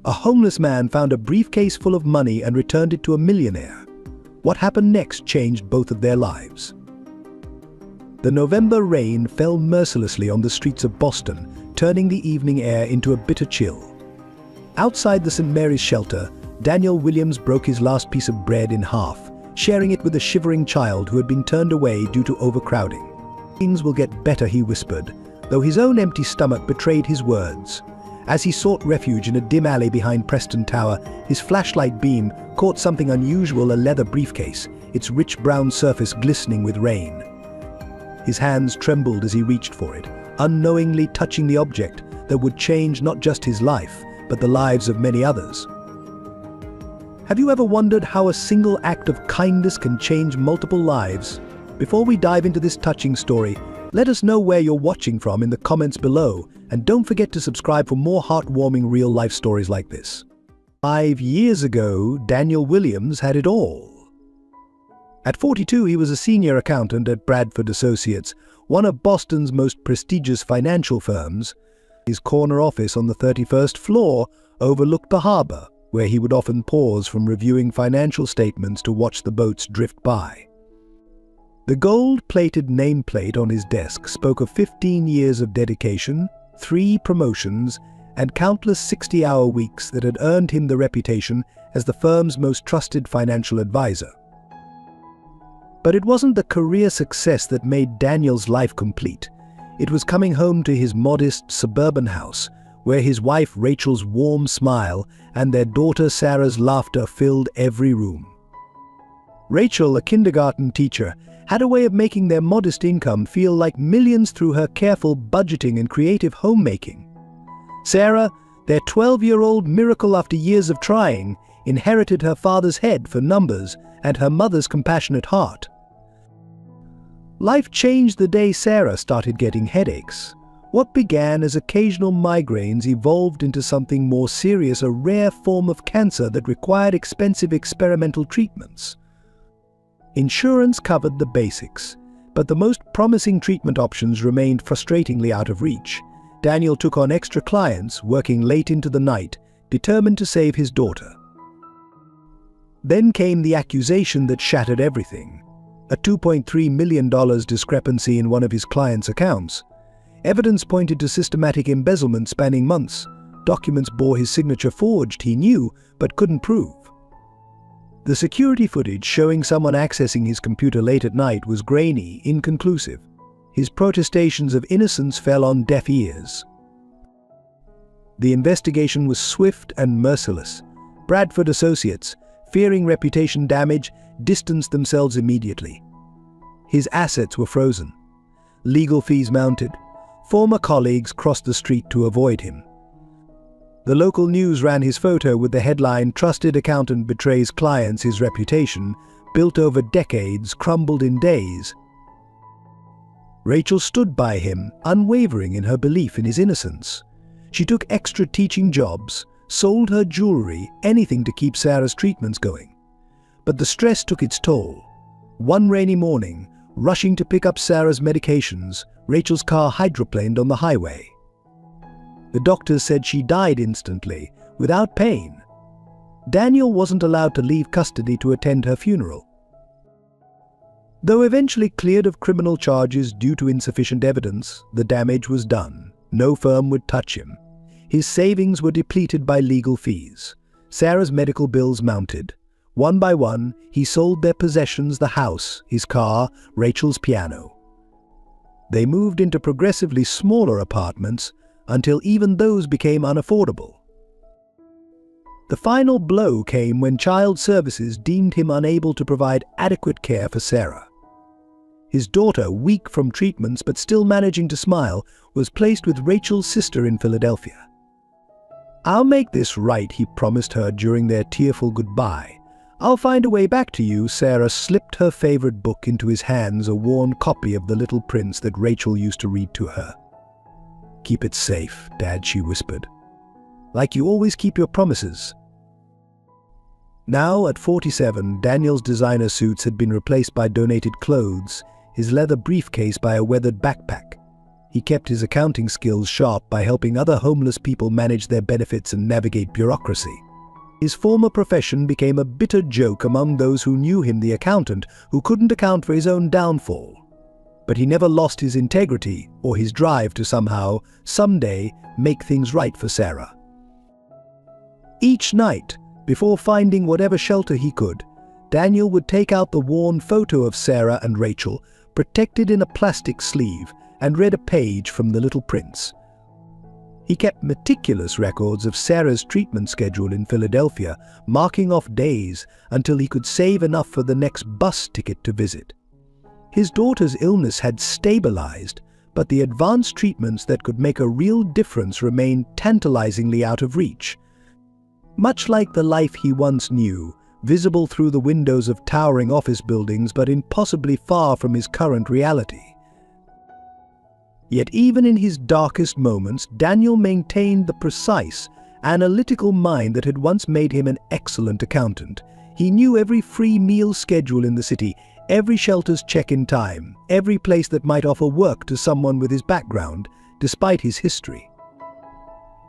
A homeless man found a briefcase full of money and returned it to a millionaire. What happened next changed both of their lives. The November rain fell mercilessly on the streets of Boston, turning the evening air into a bitter chill. Outside the St. Mary's shelter, Daniel Williams broke his last piece of bread in half, sharing it with a shivering child who had been turned away due to overcrowding. "Things will get better," he whispered, though his own empty stomach betrayed his words. As he sought refuge in a dim alley behind Preston Tower, his flashlight beam caught something unusual: a leather briefcase, its rich brown surface glistening with rain. His hands trembled as he reached for it, unknowingly touching the object that would change not just his life, but the lives of many others. Have you ever wondered how a single act of kindness can change multiple lives? Before we dive into this touching story, let us know where you're watching from in the comments below, and don't forget to subscribe for more heartwarming real-life stories like this. 5 years ago, Daniel Williams had it all. At 42, he was a senior accountant at Bradford Associates, one of Boston's most prestigious financial firms. His corner office on the 31st floor overlooked the harbor, where he would often pause from reviewing financial statements to watch the boats drift by. The gold-plated nameplate on his desk spoke of 15 years of dedication, 3 promotions, and countless 60-hour weeks that had earned him the reputation as the firm's most trusted financial advisor. But it wasn't the career success that made Daniel's life complete. It was coming home to his modest suburban house, where his wife Rachel's warm smile and their daughter Sarah's laughter filled every room. Rachel, a kindergarten teacher, had a way of making their modest income feel like millions through her careful budgeting and creative homemaking. Sarah, their 12-year-old miracle after years of trying, inherited her father's head for numbers and her mother's compassionate heart. Life changed the day Sarah started getting headaches. What began as occasional migraines evolved into something more serious: a rare form of cancer that required expensive experimental treatments. Insurance covered the basics, but the most promising treatment options remained frustratingly out of reach. Daniel took on extra clients, working late into the night, determined to save his daughter. Then came the accusation that shattered everything: a $2.3 million discrepancy in one of his clients' accounts. Evidence pointed to systematic embezzlement spanning months. Documents bore his signature forged, he knew, but couldn't prove. The security footage showing someone accessing his computer late at night was grainy, inconclusive. His protestations of innocence fell on deaf ears. The investigation was swift and merciless. Bradford Associates, fearing reputation damage, distanced themselves immediately. His assets were frozen. Legal fees mounted. Former colleagues crossed the street to avoid him. The local news ran his photo with the headline, "Trusted Accountant Betrays Clients." His reputation, built over decades, crumbled in days. Rachel stood by him, unwavering in her belief in his innocence. She took extra teaching jobs, sold her jewelry, anything to keep Sarah's treatments going. But the stress took its toll. One rainy morning, rushing to pick up Sarah's medications, Rachel's car hydroplaned on the highway. The doctors said she died instantly, without pain. Daniel wasn't allowed to leave custody to attend her funeral. Though eventually cleared of criminal charges due to insufficient evidence, the damage was done. No firm would touch him. His savings were depleted by legal fees. Sarah's medical bills mounted. One by one, he sold their possessions: the house, his car, Rachel's piano. They moved into progressively smaller apartments until even those became unaffordable. The final blow came when Child Services deemed him unable to provide adequate care for Sarah. His daughter, weak from treatments but still managing to smile, was placed with Rachel's sister in Philadelphia. "I'll make this right," he promised her during their tearful goodbye. "I'll find a way back to you." Sarah slipped her favorite book into his hands, a worn copy of The Little Prince that Rachel used to read to her. "Keep it safe, Dad," she whispered. "Like you always keep your promises." Now, at 47, Daniel's designer suits had been replaced by donated clothes, his leather briefcase by a weathered backpack. He kept his accounting skills sharp by helping other homeless people manage their benefits and navigate bureaucracy. His former profession became a bitter joke among those who knew him, the accountant who couldn't account for his own downfall. But he never lost his integrity or his drive to somehow, someday, make things right for Sarah. Each night, before finding whatever shelter he could, Daniel would take out the worn photo of Sarah and Rachel, protected in a plastic sleeve, and read a page from The Little Prince. He kept meticulous records of Sarah's treatment schedule in Philadelphia, marking off days until he could save enough for the next bus ticket to visit. His daughter's illness had stabilized, but the advanced treatments that could make a real difference remained tantalizingly out of reach. Much like the life he once knew, visible through the windows of towering office buildings but impossibly far from his current reality. Yet even in his darkest moments, Daniel maintained the precise, analytical mind that had once made him an excellent accountant. He knew every free meal schedule in the city, every shelter's check-in time, every place that might offer work to someone with his background, despite his history.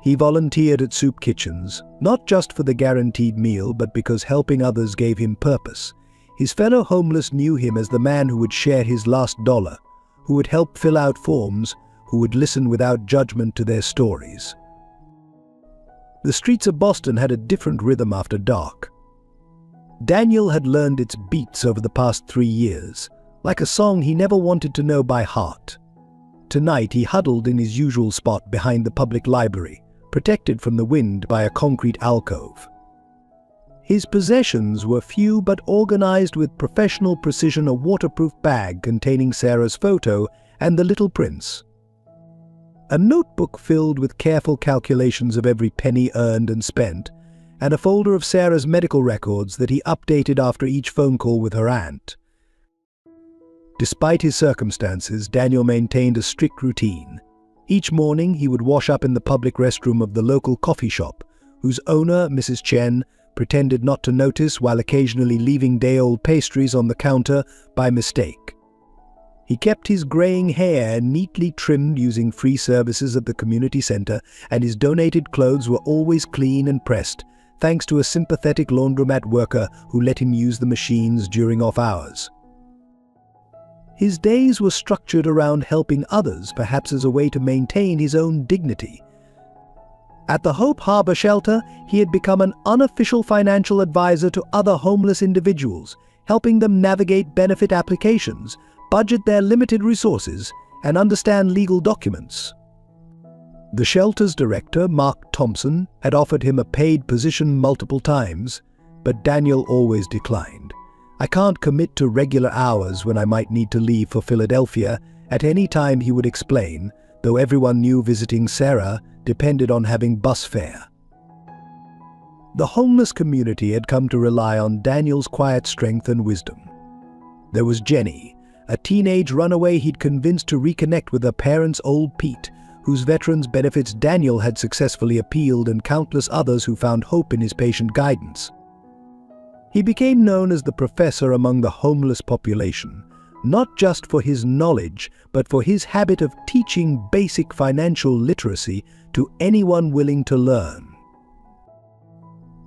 He volunteered at soup kitchens, not just for the guaranteed meal, but because helping others gave him purpose. His fellow homeless knew him as the man who would share his last dollar, who would help fill out forms, who would listen without judgment to their stories. The streets of Boston had a different rhythm after dark. Daniel had learned its beats over the past 3 years, like a song he never wanted to know by heart. Tonight he huddled in his usual spot behind the public library, protected from the wind by a concrete alcove. His possessions were few but organized with professional precision: a waterproof bag containing Sarah's photo and The Little Prince. A notebook filled with careful calculations of every penny earned and spent, and a folder of Sarah's medical records that he updated after each phone call with her aunt. Despite his circumstances, Daniel maintained a strict routine. Each morning he would wash up in the public restroom of the local coffee shop, whose owner, Mrs. Chen, pretended not to notice while occasionally leaving day-old pastries on the counter by mistake. He kept his graying hair neatly trimmed using free services at the community center, and his donated clothes were always clean and pressed, thanks to a sympathetic laundromat worker who let him use the machines during off hours. His days were structured around helping others, perhaps as a way to maintain his own dignity. At the Hope Harbor shelter, he had become an unofficial financial advisor to other homeless individuals, helping them navigate benefit applications, budget their limited resources, and understand legal documents. The shelter's director, Mark Thompson, had offered him a paid position multiple times, but Daniel always declined. "I can't commit to regular hours when I might need to leave for Philadelphia at any time," he would explain, though everyone knew visiting Sarah depended on having bus fare. The homeless community had come to rely on Daniel's quiet strength and wisdom. There was Jenny, a teenage runaway he'd convinced to reconnect with her parents' old Pete, whose veterans' benefits Daniel had successfully appealed, and countless others who found hope in his patient guidance. He became known as the professor among the homeless population, not just for his knowledge, but for his habit of teaching basic financial literacy to anyone willing to learn.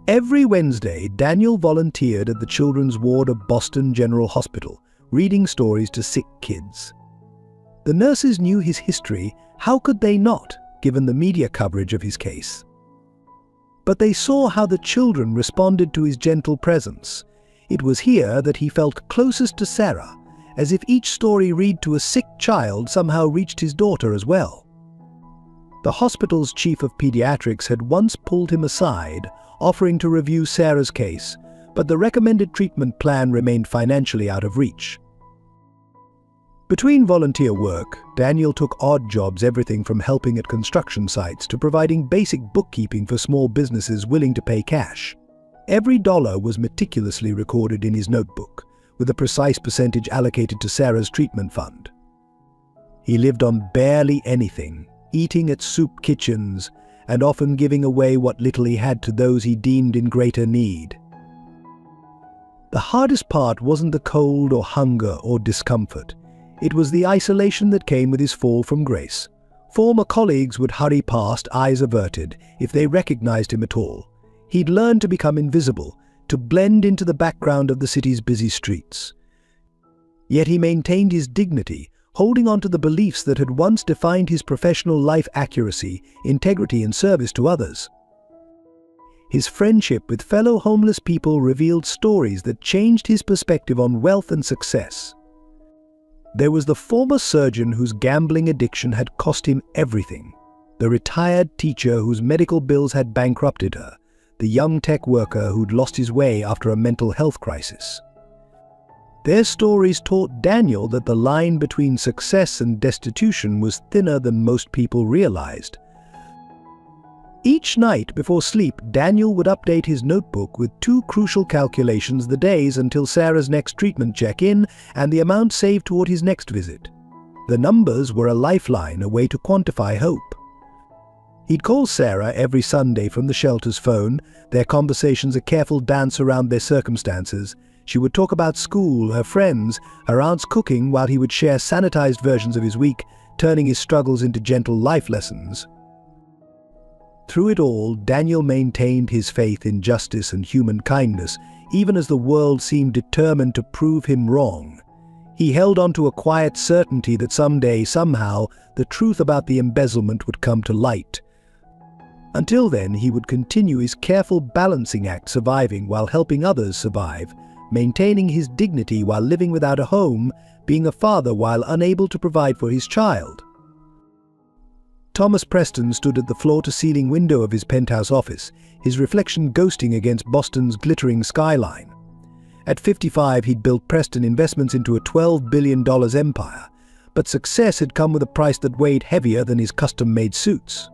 Every Wednesday, Daniel volunteered at the children's ward of Boston General Hospital, reading stories to sick kids. The nurses knew his history. How could they not, given the media coverage of his case? But they saw how the children responded to his gentle presence. It was here that he felt closest to Sarah, as if each story read to a sick child somehow reached his daughter as well. The hospital's chief of pediatrics had once pulled him aside, offering to review Sarah's case, but the recommended treatment plan remained financially out of reach. Between volunteer work, Daniel took odd jobs, everything from helping at construction sites to providing basic bookkeeping for small businesses willing to pay cash. Every dollar was meticulously recorded in his notebook, with a precise percentage allocated to Sarah's treatment fund. He lived on barely anything, eating at soup kitchens, and often giving away what little he had to those he deemed in greater need. The hardest part wasn't the cold or hunger or discomfort. It was the isolation that came with his fall from grace. Former colleagues would hurry past, eyes averted, if they recognized him at all. He'd learned to become invisible, to blend into the background of the city's busy streets. Yet he maintained his dignity, holding on to the beliefs that had once defined his professional life: accuracy, integrity, and service to others. His friendship with fellow homeless people revealed stories that changed his perspective on wealth and success. There was the former surgeon whose gambling addiction had cost him everything, the retired teacher whose medical bills had bankrupted her, the young tech worker who'd lost his way after a mental health crisis. Their stories taught Daniel that the line between success and destitution was thinner than most people realized. Each night before sleep, Daniel would update his notebook with two crucial calculations: the days until Sarah's next treatment check-in and the amount saved toward his next visit. The numbers were a lifeline, a way to quantify hope. He'd call Sarah every Sunday from the shelter's phone, their conversations a careful dance around their circumstances. She would talk about school, her friends, her aunt's cooking, while he would share sanitized versions of his week, turning his struggles into gentle life lessons. Through it all, Daniel maintained his faith in justice and human kindness, even as the world seemed determined to prove him wrong. He held on to a quiet certainty that someday, somehow, the truth about the embezzlement would come to light. Until then, he would continue his careful balancing act, surviving while helping others survive, maintaining his dignity while living without a home, being a father while unable to provide for his child. Thomas Preston stood at the floor-to-ceiling window of his penthouse office, his reflection ghosting against Boston's glittering skyline. At 55, he'd built Preston Investments into a $12 billion empire, but success had come with a price that weighed heavier than his custom-made suits.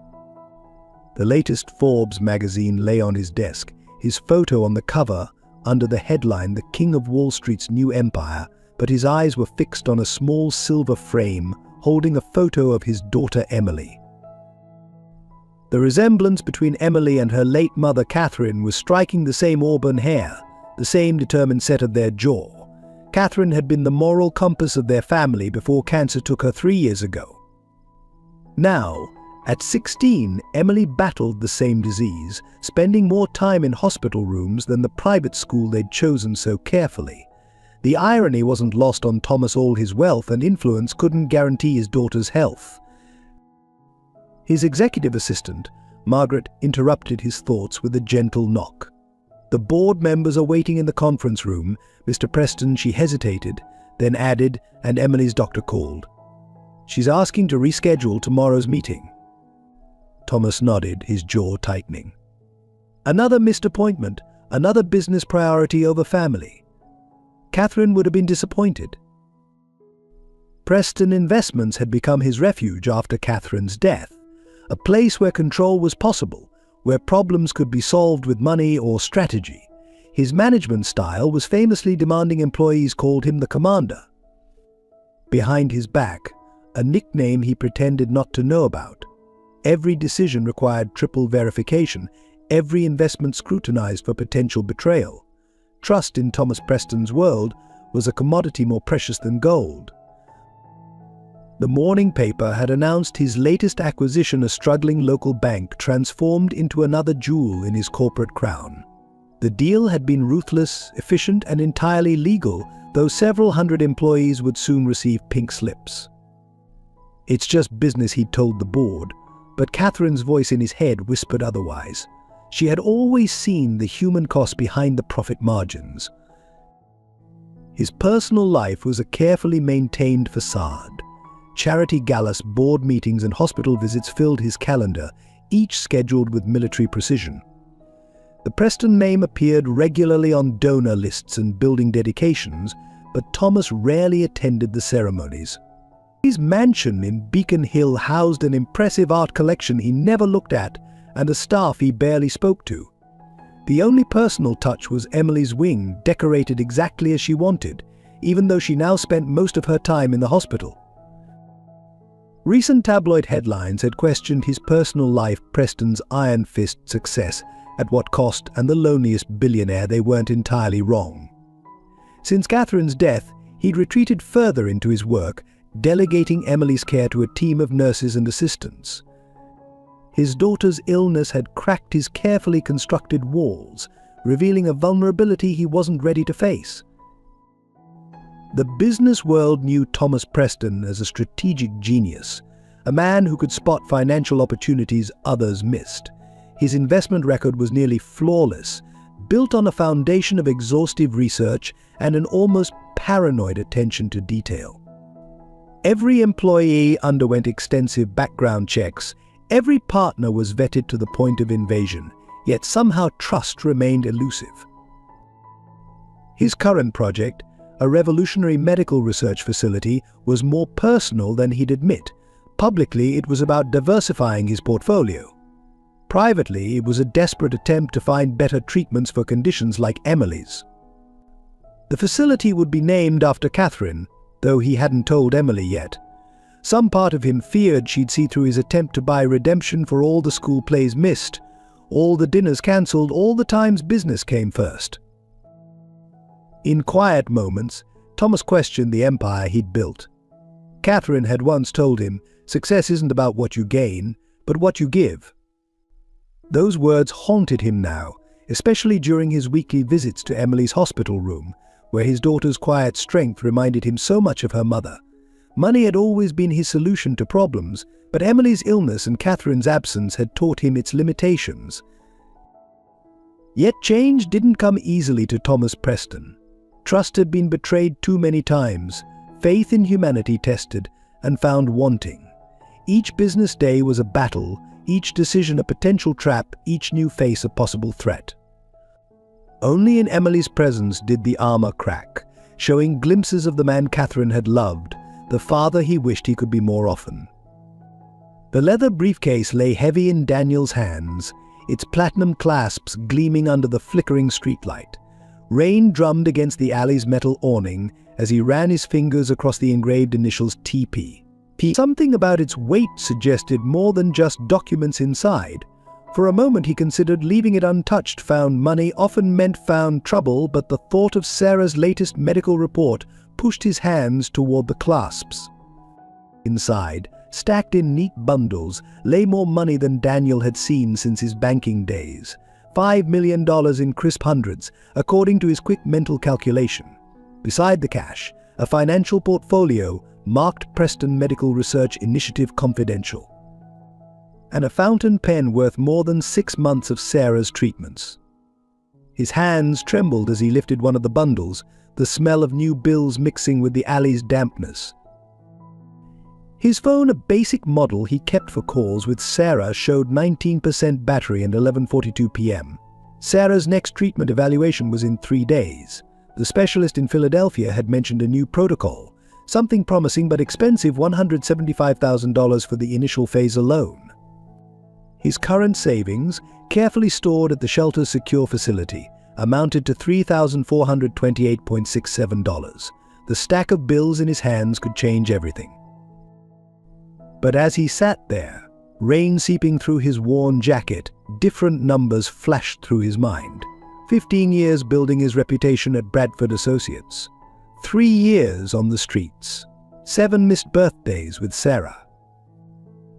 The latest Forbes magazine lay on his desk, his photo on the cover, under the headline "The King of Wall Street's New Empire," but his eyes were fixed on a small silver frame holding a photo of his daughter Emily. The resemblance between Emily and her late mother Catherine was striking: the same auburn hair, the same determined set of their jaw. Catherine had been the moral compass of their family before cancer took her 3 years ago. Now, at 16, Emily battled the same disease, spending more time in hospital rooms than the private school they'd chosen so carefully. The irony wasn't lost on Thomas. All his wealth and influence couldn't guarantee his daughter's health. His executive assistant, Margaret, interrupted his thoughts with a gentle knock. "The board members are waiting in the conference room, Mr. Preston." She hesitated, then added, "And Emily's doctor called. She's asking to reschedule tomorrow's meeting." Thomas nodded, his jaw tightening. Another missed appointment, another business priority over family. Catherine would have been disappointed. Preston Investments had become his refuge after Catherine's death, a place where control was possible, where problems could be solved with money or strategy. His management style was famously demanding. Employees called him the Commander. Behind his back, a nickname he pretended not to know about. Every decision required triple verification, every investment scrutinized for potential betrayal. Trust in Thomas Preston's world was a commodity more precious than gold. The morning paper had announced his latest acquisition, a struggling local bank transformed into another jewel in his corporate crown. The deal had been ruthless, efficient, and entirely legal, though several hundred employees would soon receive pink slips. "It's just business," he'd told the board, but Catherine's voice in his head whispered otherwise. She had always seen the human cost behind the profit margins. His personal life was a carefully maintained facade. Charity galas, board meetings, and hospital visits filled his calendar, each scheduled with military precision. The Preston name appeared regularly on donor lists and building dedications, but Thomas rarely attended the ceremonies. His mansion in Beacon Hill housed an impressive art collection he never looked at and a staff he barely spoke to. The only personal touch was Emily's wing, decorated exactly as she wanted, even though she now spent most of her time in the hospital. Recent tabloid headlines had questioned his personal life, Preston's iron fist success, at what cost, and the loneliest billionaire. They weren't entirely wrong. Since Catherine's death, he'd retreated further into his work, delegating Emily's care to a team of nurses and assistants. His daughter's illness had cracked his carefully constructed walls, revealing a vulnerability he wasn't ready to face. The business world knew Thomas Preston as a strategic genius, a man who could spot financial opportunities others missed. His investment record was nearly flawless, built on a foundation of exhaustive research and an almost paranoid attention to detail. Every employee underwent extensive background checks, every partner was vetted to the point of invasion, yet somehow trust remained elusive. His current project, a revolutionary medical research facility, was more personal than he'd admit. Publicly, it was about diversifying his portfolio. Privately, it was a desperate attempt to find better treatments for conditions like Emily's. The facility would be named after Catherine, though he hadn't told Emily yet. Some part of him feared she'd see through his attempt to buy redemption for all the school plays missed, all the dinners cancelled, all the times business came first. In quiet moments, Thomas questioned the empire he'd built. Catherine had once told him, "Success isn't about what you gain, but what you give." Those words haunted him now, especially during his weekly visits to Emily's hospital room, where his daughter's quiet strength reminded him so much of her mother. Money had always been his solution to problems, but Emily's illness and Catherine's absence had taught him its limitations. Yet change didn't come easily to Thomas Preston. Trust had been betrayed too many times, faith in humanity tested, and found wanting. Each business day was a battle, each decision a potential trap, each new face a possible threat. Only in Emily's presence did the armor crack, showing glimpses of the man Catherine had loved, the father he wished he could be more often. The leather briefcase lay heavy in Daniel's hands, its platinum clasps gleaming under the flickering streetlight. Rain drummed against the alley's metal awning as he ran his fingers across the engraved initials TP. Something about its weight suggested more than just documents inside. For a moment he considered leaving it untouched. Found money often meant found trouble, but the thought of Sarah's latest medical report pushed his hands toward the clasps. Inside, stacked in neat bundles, lay more money than Daniel had seen since his banking days. $5 million in crisp hundreds, according to his quick mental calculation. Beside the cash, a financial portfolio marked Preston Medical Research Initiative Confidential, and a fountain pen worth more than 6 months of Sarah's treatments. His hands trembled as he lifted one of the bundles, the smell of new bills mixing with the alley's dampness. His phone, a basic model he kept for calls with Sarah, showed 19% battery and 11:42 p.m. Sarah's next treatment evaluation was in 3 days. The specialist in Philadelphia had mentioned a new protocol, something promising but expensive, $175,000 for the initial phase alone. His current savings, carefully stored at the shelter's secure facility, amounted to $3,428.67. The stack of bills in his hands could change everything. But as he sat there, rain seeping through his worn jacket, different numbers flashed through his mind. 15 years building his reputation at Bradford Associates. 3 years on the streets. 7 missed birthdays with Sarah.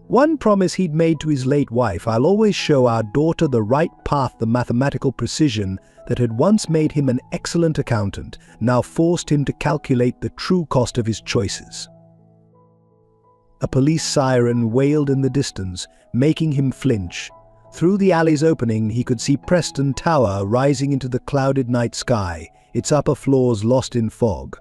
One promise he'd made to his late wife: "I'll always show our daughter the right path." The mathematical precision that had once made him an excellent accountant now forced him to calculate the true cost of his choices. A police siren wailed in the distance, making him flinch. Through the alley's opening, he could see Preston Tower rising into the clouded night sky, its upper floors lost in fog.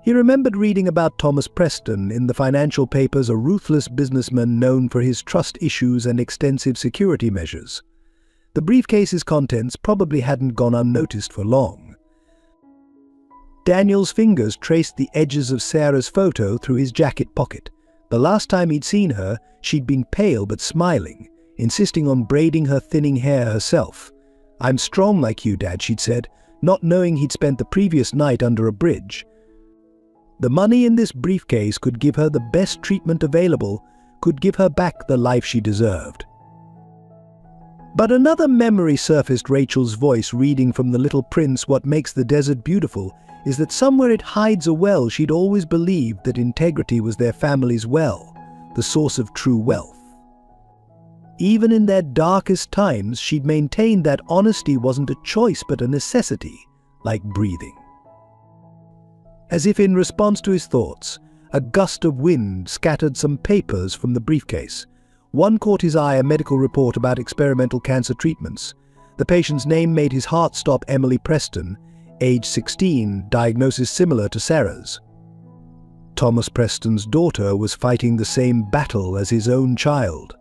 He remembered reading about Thomas Preston in the financial papers, a ruthless businessman known for his trust issues and extensive security measures. The briefcase's contents probably hadn't gone unnoticed for long. Daniel's fingers traced the edges of Sarah's photo through his jacket pocket. The last time he'd seen her, she'd been pale but smiling, insisting on braiding her thinning hair herself. "I'm strong like you, Dad," she'd said, not knowing he'd spent the previous night under a bridge. The money in this briefcase could give her the best treatment available, could give her back the life she deserved. But another memory surfaced. Rachel's voice reading from The Little Prince, "What makes the desert beautiful is that somewhere it hides a well." She'd always believed that integrity was their family's well, the source of true wealth. Even in their darkest times, she'd maintained that honesty wasn't a choice but a necessity, like breathing. As if in response to his thoughts, a gust of wind scattered some papers from the briefcase. One caught his eye, a medical report about experimental cancer treatments. The patient's name made his heart stop. Emily Preston, age 16, diagnosis similar to Sarah's. Thomas Preston's daughter was fighting the same battle as his own child.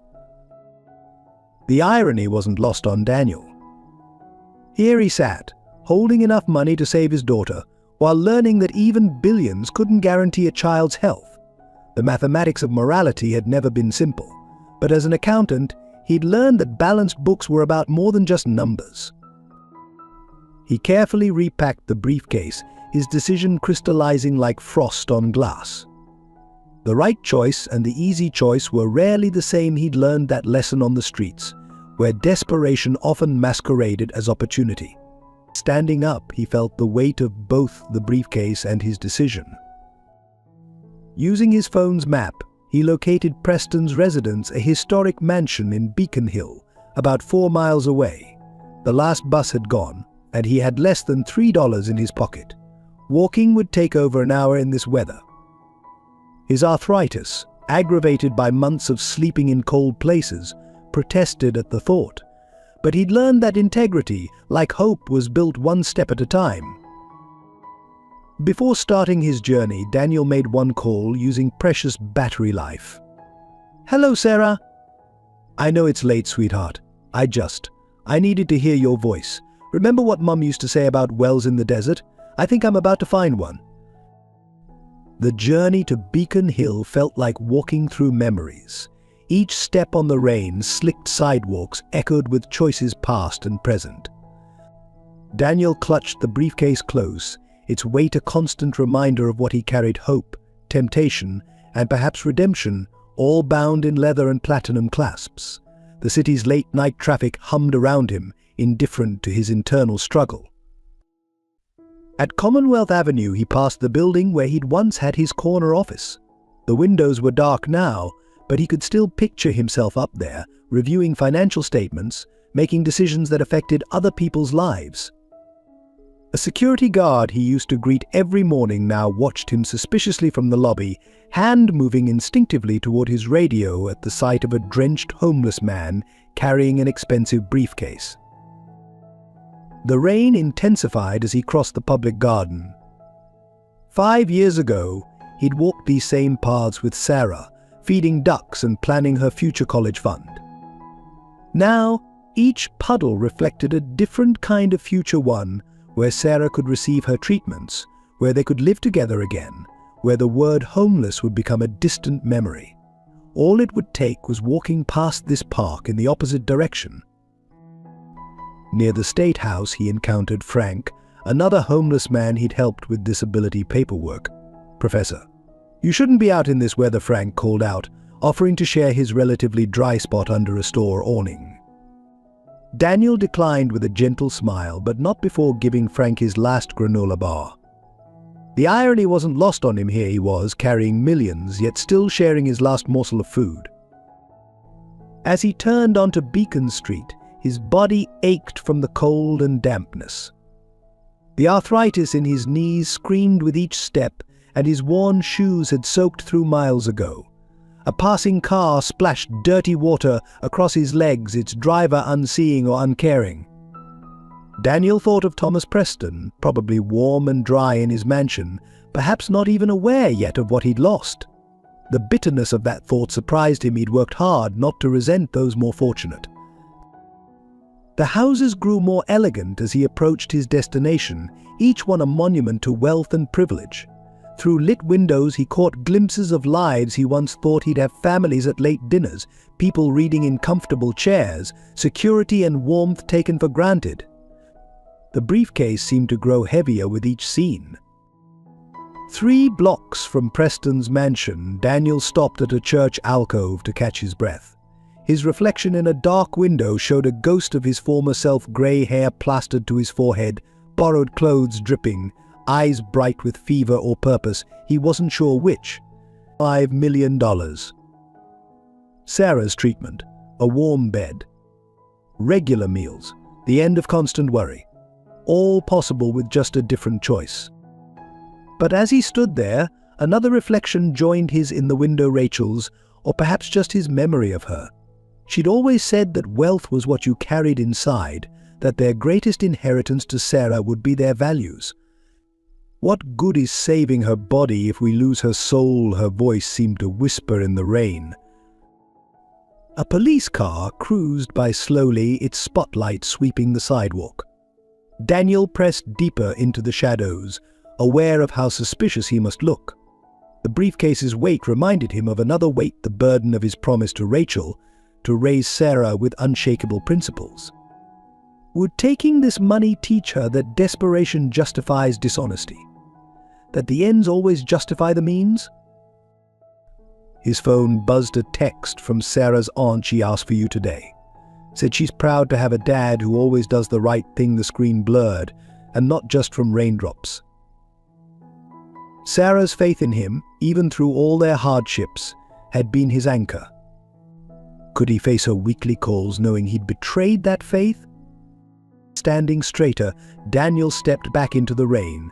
The irony wasn't lost on Daniel. Here he sat, holding enough money to save his daughter, while learning that even billions couldn't guarantee a child's health. The mathematics of morality had never been simple, but as an accountant, he'd learned that balanced books were about more than just numbers. He carefully repacked the briefcase, his decision crystallizing like frost on glass. The right choice and the easy choice were rarely the same. He'd learned that lesson on the streets, where desperation often masqueraded as opportunity. Standing up, he felt the weight of both the briefcase and his decision. Using his phone's map, he located Preston's residence, a historic mansion in Beacon Hill, about 4 miles away. The last bus had gone, and he had less than $3 in his pocket. Walking would take over an hour in this weather. His arthritis, aggravated by months of sleeping in cold places, protested at the thought. But he'd learned that integrity, like hope, was built one step at a time. Before starting his journey, Daniel made one call using precious battery life. "Hello, Sarah. I know it's late, sweetheart. I needed to hear your voice. Remember what Mum used to say about wells in the desert? I think I'm about to find one." The journey to Beacon Hill felt like walking through memories. Each step on the rain-slicked sidewalks echoed with choices past and present. Daniel clutched the briefcase close, its weight a constant reminder of what he carried: hope, temptation, and perhaps redemption, all bound in leather and platinum clasps. The city's late-night traffic hummed around him, indifferent to his internal struggle. At Commonwealth Avenue, he passed the building where he'd once had his corner office. The windows were dark now, but he could still picture himself up there, reviewing financial statements, making decisions that affected other people's lives. A security guard he used to greet every morning now watched him suspiciously from the lobby, hand moving instinctively toward his radio at the sight of a drenched homeless man carrying an expensive briefcase. The rain intensified as he crossed the public garden. 5 years ago, he'd walked these same paths with Sarah, feeding ducks and planning her future college fund. Now, each puddle reflected a different kind of future, one where Sarah could receive her treatments, where they could live together again, where the word homeless would become a distant memory. All it would take was walking past this park in the opposite direction. Near the State House, he encountered Frank, another homeless man he'd helped with disability paperwork. "Professor, you shouldn't be out in this weather," Frank called out, offering to share his relatively dry spot under a store awning. Daniel declined with a gentle smile, but not before giving Frank his last granola bar. The irony wasn't lost on him. Here he was, carrying millions, yet still sharing his last morsel of food. As he turned onto Beacon Street, his body ached from the cold and dampness. The arthritis in his knees screamed with each step, and his worn shoes had soaked through miles ago. A passing car splashed dirty water across his legs, its driver unseeing or uncaring. Daniel thought of Thomas Preston, probably warm and dry in his mansion, perhaps not even aware yet of what he'd lost. The bitterness of that thought surprised him. He'd worked hard not to resent those more fortunate. The houses grew more elegant as he approached his destination, each one a monument to wealth and privilege. Through lit windows, he caught glimpses of lives he once thought he'd have: families at late dinners, people reading in comfortable chairs, security and warmth taken for granted. The briefcase seemed to grow heavier with each scene. 3 blocks from Preston's mansion, Daniel stopped at a church alcove to catch his breath. His reflection in a dark window showed a ghost of his former self, grey hair plastered to his forehead, borrowed clothes dripping, eyes bright with fever or purpose, he wasn't sure which. $5 million. Sarah's treatment, a warm bed. Regular meals, the end of constant worry. All possible with just a different choice. But as he stood there, another reflection joined his in the window. Rachel's, or perhaps just his memory of her. She'd always said that wealth was what you carried inside, that their greatest inheritance to Sarah would be their values. What good is saving her body if we lose her soul? Her voice seemed to whisper in the rain. A police car cruised by slowly, its spotlight sweeping the sidewalk. Daniel pressed deeper into the shadows, aware of how suspicious he must look. The briefcase's weight reminded him of another weight, the burden of his promise to Rachel, to raise Sarah with unshakable principles. Would taking this money teach her that desperation justifies dishonesty? That the ends always justify the means? His phone buzzed a text from Sarah's aunt. She asked for you today. Said she's proud to have a dad who always does the right thing. The screen blurred, and not just from raindrops. Sarah's faith in him, even through all their hardships, had been his anchor. Could he face her weekly calls knowing he'd betrayed that faith? Standing straighter, Daniel stepped back into the rain.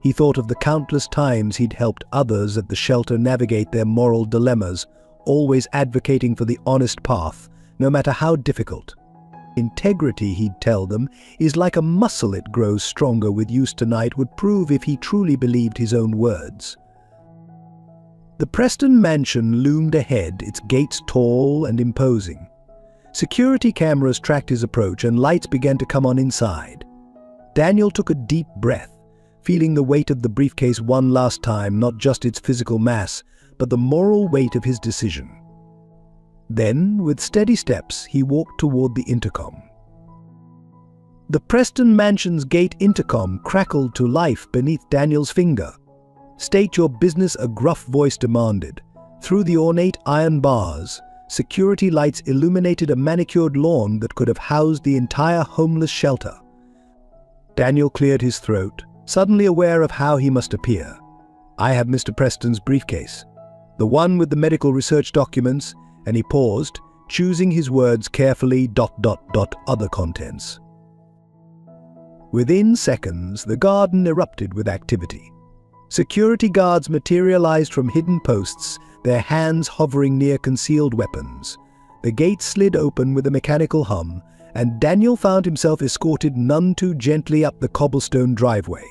He thought of the countless times he'd helped others at the shelter navigate their moral dilemmas, always advocating for the honest path, no matter how difficult. Integrity, he'd tell them, is like a muscle. It grows stronger with use. Tonight would prove if he truly believed his own words. The Preston mansion loomed ahead, its gates tall and imposing. Security cameras tracked his approach and lights began to come on inside. Daniel took a deep breath, feeling the weight of the briefcase one last time, not just its physical mass, but the moral weight of his decision. Then, with steady steps, he walked toward the intercom. The Preston mansion's gate intercom crackled to life beneath Daniel's finger. "State your business," a gruff voice demanded. Through the ornate iron bars, security lights illuminated a manicured lawn that could have housed the entire homeless shelter. Daniel cleared his throat, suddenly aware of how he must appear. "I have Mr. Preston's briefcase. The one with the medical research documents," and he paused, choosing his words carefully. Other contents. Within seconds, the garden erupted with activity. Security guards materialized from hidden posts, their hands hovering near concealed weapons. The gate slid open with a mechanical hum, and Daniel found himself escorted none too gently up the cobblestone driveway.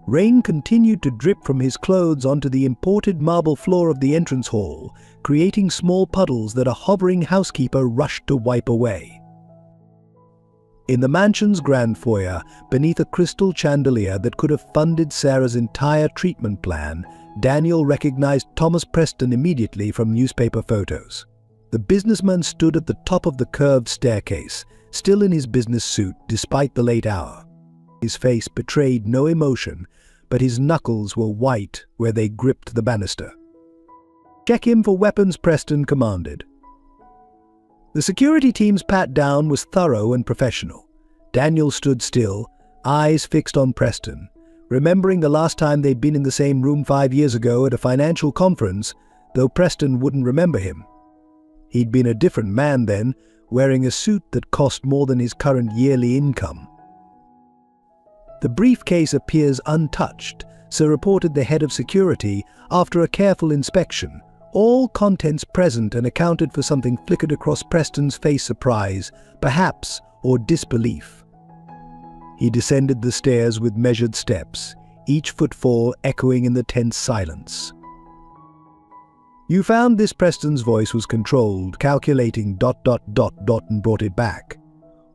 Rain continued to drip from his clothes onto the imported marble floor of the entrance hall, creating small puddles that a hovering housekeeper rushed to wipe away. In the mansion's grand foyer, beneath a crystal chandelier that could have funded Sarah's entire treatment plan, Daniel recognized Thomas Preston immediately from newspaper photos. The businessman stood at the top of the curved staircase, still in his business suit despite the late hour. His face betrayed no emotion, but his knuckles were white where they gripped the banister. "Check him for weapons," Preston commanded. The security team's pat-down was thorough and professional. Daniel stood still, eyes fixed on Preston, remembering the last time they'd been in the same room 5 years ago at a financial conference, though Preston wouldn't remember him. He'd been a different man then, wearing a suit that cost more than his current yearly income. "The briefcase appears untouched," so reported the head of security after a careful inspection. All contents present and accounted for. Something flickered across Preston's face, surprise, perhaps, or disbelief. He descended the stairs with measured steps, each footfall echoing in the tense silence. "You found this?" Preston's voice was controlled, calculating ... and brought it back.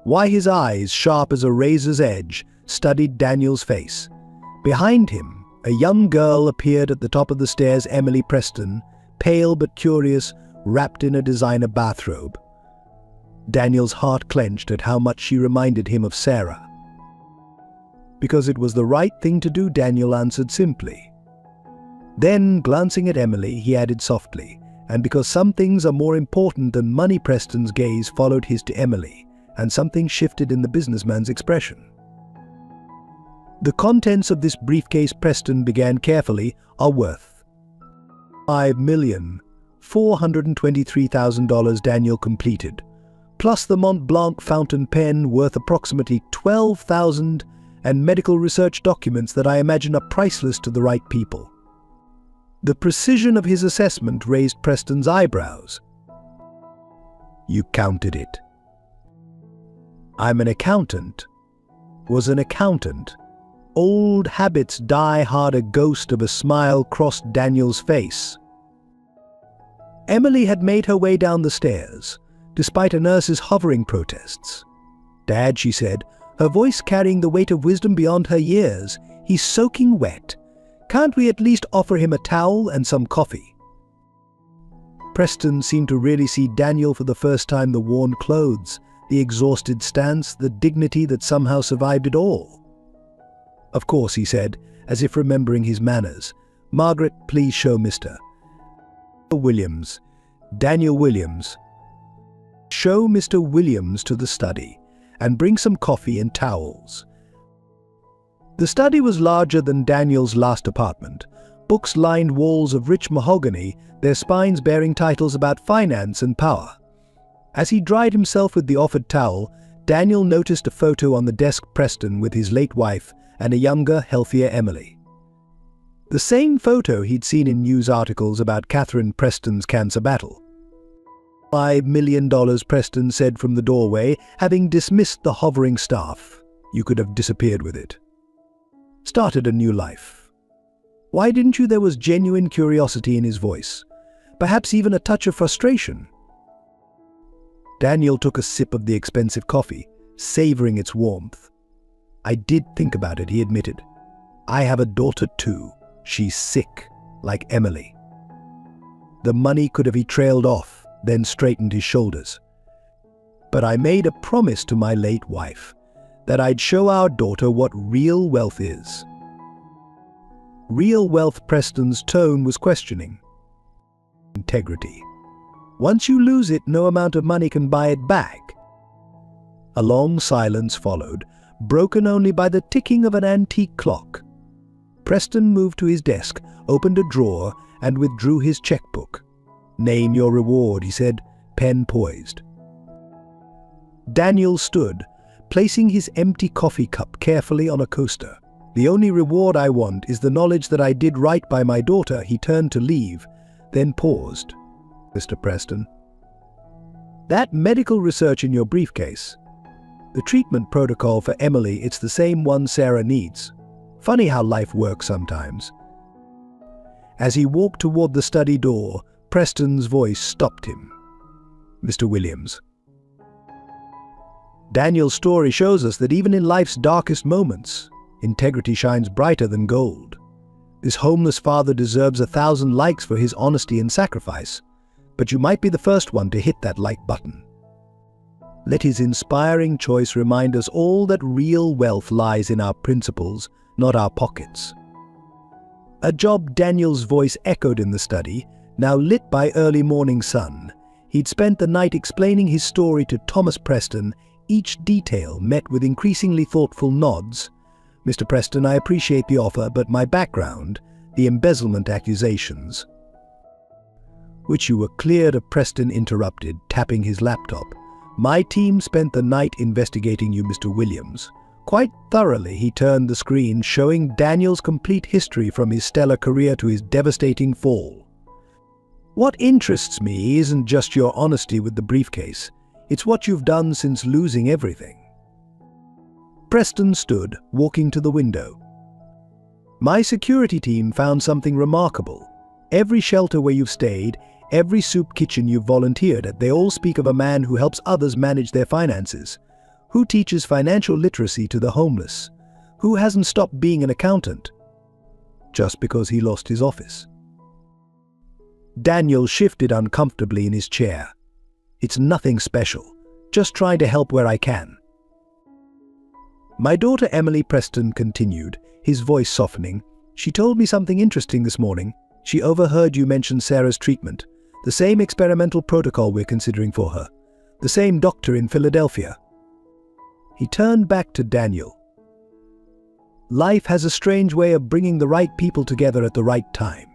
Why his eyes, sharp as a razor's edge, studied Daniel's face. Behind him, a young girl appeared at the top of the stairs, Emily Preston, pale but curious, wrapped in a designer bathrobe. Daniel's heart clenched at how much she reminded him of Sarah. "Because it was the right thing to do," Daniel answered simply. Then, glancing at Emily, he added softly, And because some things are more important than money, Preston's gaze followed his to Emily, and something shifted in the businessman's expression. The contents of this briefcase, Preston began carefully, are worth $5,423,000, Daniel completed, plus the Mont Blanc fountain pen worth approximately $12,000 and medical research documents that I imagine are priceless to the right people. The precision of his assessment raised Preston's eyebrows. You counted it. I'm an accountant. Was an accountant. Old habits die hard. A ghost of a smile crossed Daniel's face. Emily had made her way down the stairs, despite a nurse's hovering protests. Dad, she said, her voice carrying the weight of wisdom beyond her years, he's soaking wet. Can't we at least offer him a towel and some coffee? Preston seemed to really see Daniel for the first time, the worn clothes, the exhausted stance, the dignity that somehow survived it all. Of course, he said, as if remembering his manners. Margaret, please show Mr. Williams. Daniel Williams. Show Mr. Williams to the study, and bring some coffee and towels. The study was larger than Daniel's last apartment. Books lined walls of rich mahogany, their spines bearing titles about finance and power. As he dried himself with the offered towel, Daniel noticed a photo on the desk, Preston with his late wife and a younger, healthier Emily. The same photo he'd seen in news articles about Catherine Preston's cancer battle. $5 million, Preston said from the doorway, having dismissed the hovering staff. You could have disappeared with it. Started a new life. Why didn't you? There was genuine curiosity in his voice, perhaps even a touch of frustration. Daniel took a sip of the expensive coffee, savoring its warmth. I did think about it, he admitted. I have a daughter too. She's sick, like Emily. The money could have. He trailed off, then straightened his shoulders. But I made a promise to my late wife that I'd show our daughter what real wealth is. Real wealth, Preston's tone was questioning. Integrity. Once you lose it, no amount of money can buy it back. A long silence followed, broken only by the ticking of an antique clock. Preston moved to his desk, opened a drawer, and withdrew his checkbook. Name your reward, he said, pen poised. Daniel stood, placing his empty coffee cup carefully on a coaster. The only reward I want is the knowledge that I did right by my daughter. He turned to leave, then paused. Mr. Preston, that medical research in your briefcase, the treatment protocol for Emily, it's the same one Sarah needs. Funny how life works sometimes. As he walked toward the study door, Preston's voice stopped him. Mr. Williams. Daniel's story shows us that even in life's darkest moments, integrity shines brighter than gold. This homeless father deserves 1,000 likes for his honesty and sacrifice, but you might be the first one to hit that like button. Let his inspiring choice remind us all that real wealth lies in our principles, not our pockets. A job, Daniel's voice echoed in the study, now lit by early morning sun. He'd spent the night explaining his story to Thomas Preston, each detail met with increasingly thoughtful nods. Mr. Preston, I appreciate the offer, but my background, the embezzlement accusations, which you were cleared of, Preston interrupted, tapping his laptop. My team spent the night investigating you, Mr. Williams. Quite thoroughly. He turned the screen, showing Daniel's complete history from his stellar career to his devastating fall. What interests me isn't just your honesty with the briefcase. It's what you've done since losing everything. Preston stood, walking to the window. My security team found something remarkable. Every shelter where you've stayed, every soup kitchen you've volunteered at, they all speak of a man who helps others manage their finances, who teaches financial literacy to the homeless, who hasn't stopped being an accountant just because he lost his office. Daniel shifted uncomfortably in his chair. It's nothing special, just trying to help where I can. My daughter Emily, Preston continued, his voice softening. She told me something interesting this morning. She overheard you mention Sarah's treatment. The same experimental protocol we're considering for her. The same doctor in Philadelphia. He turned back to Daniel. Life has a strange way of bringing the right people together at the right time.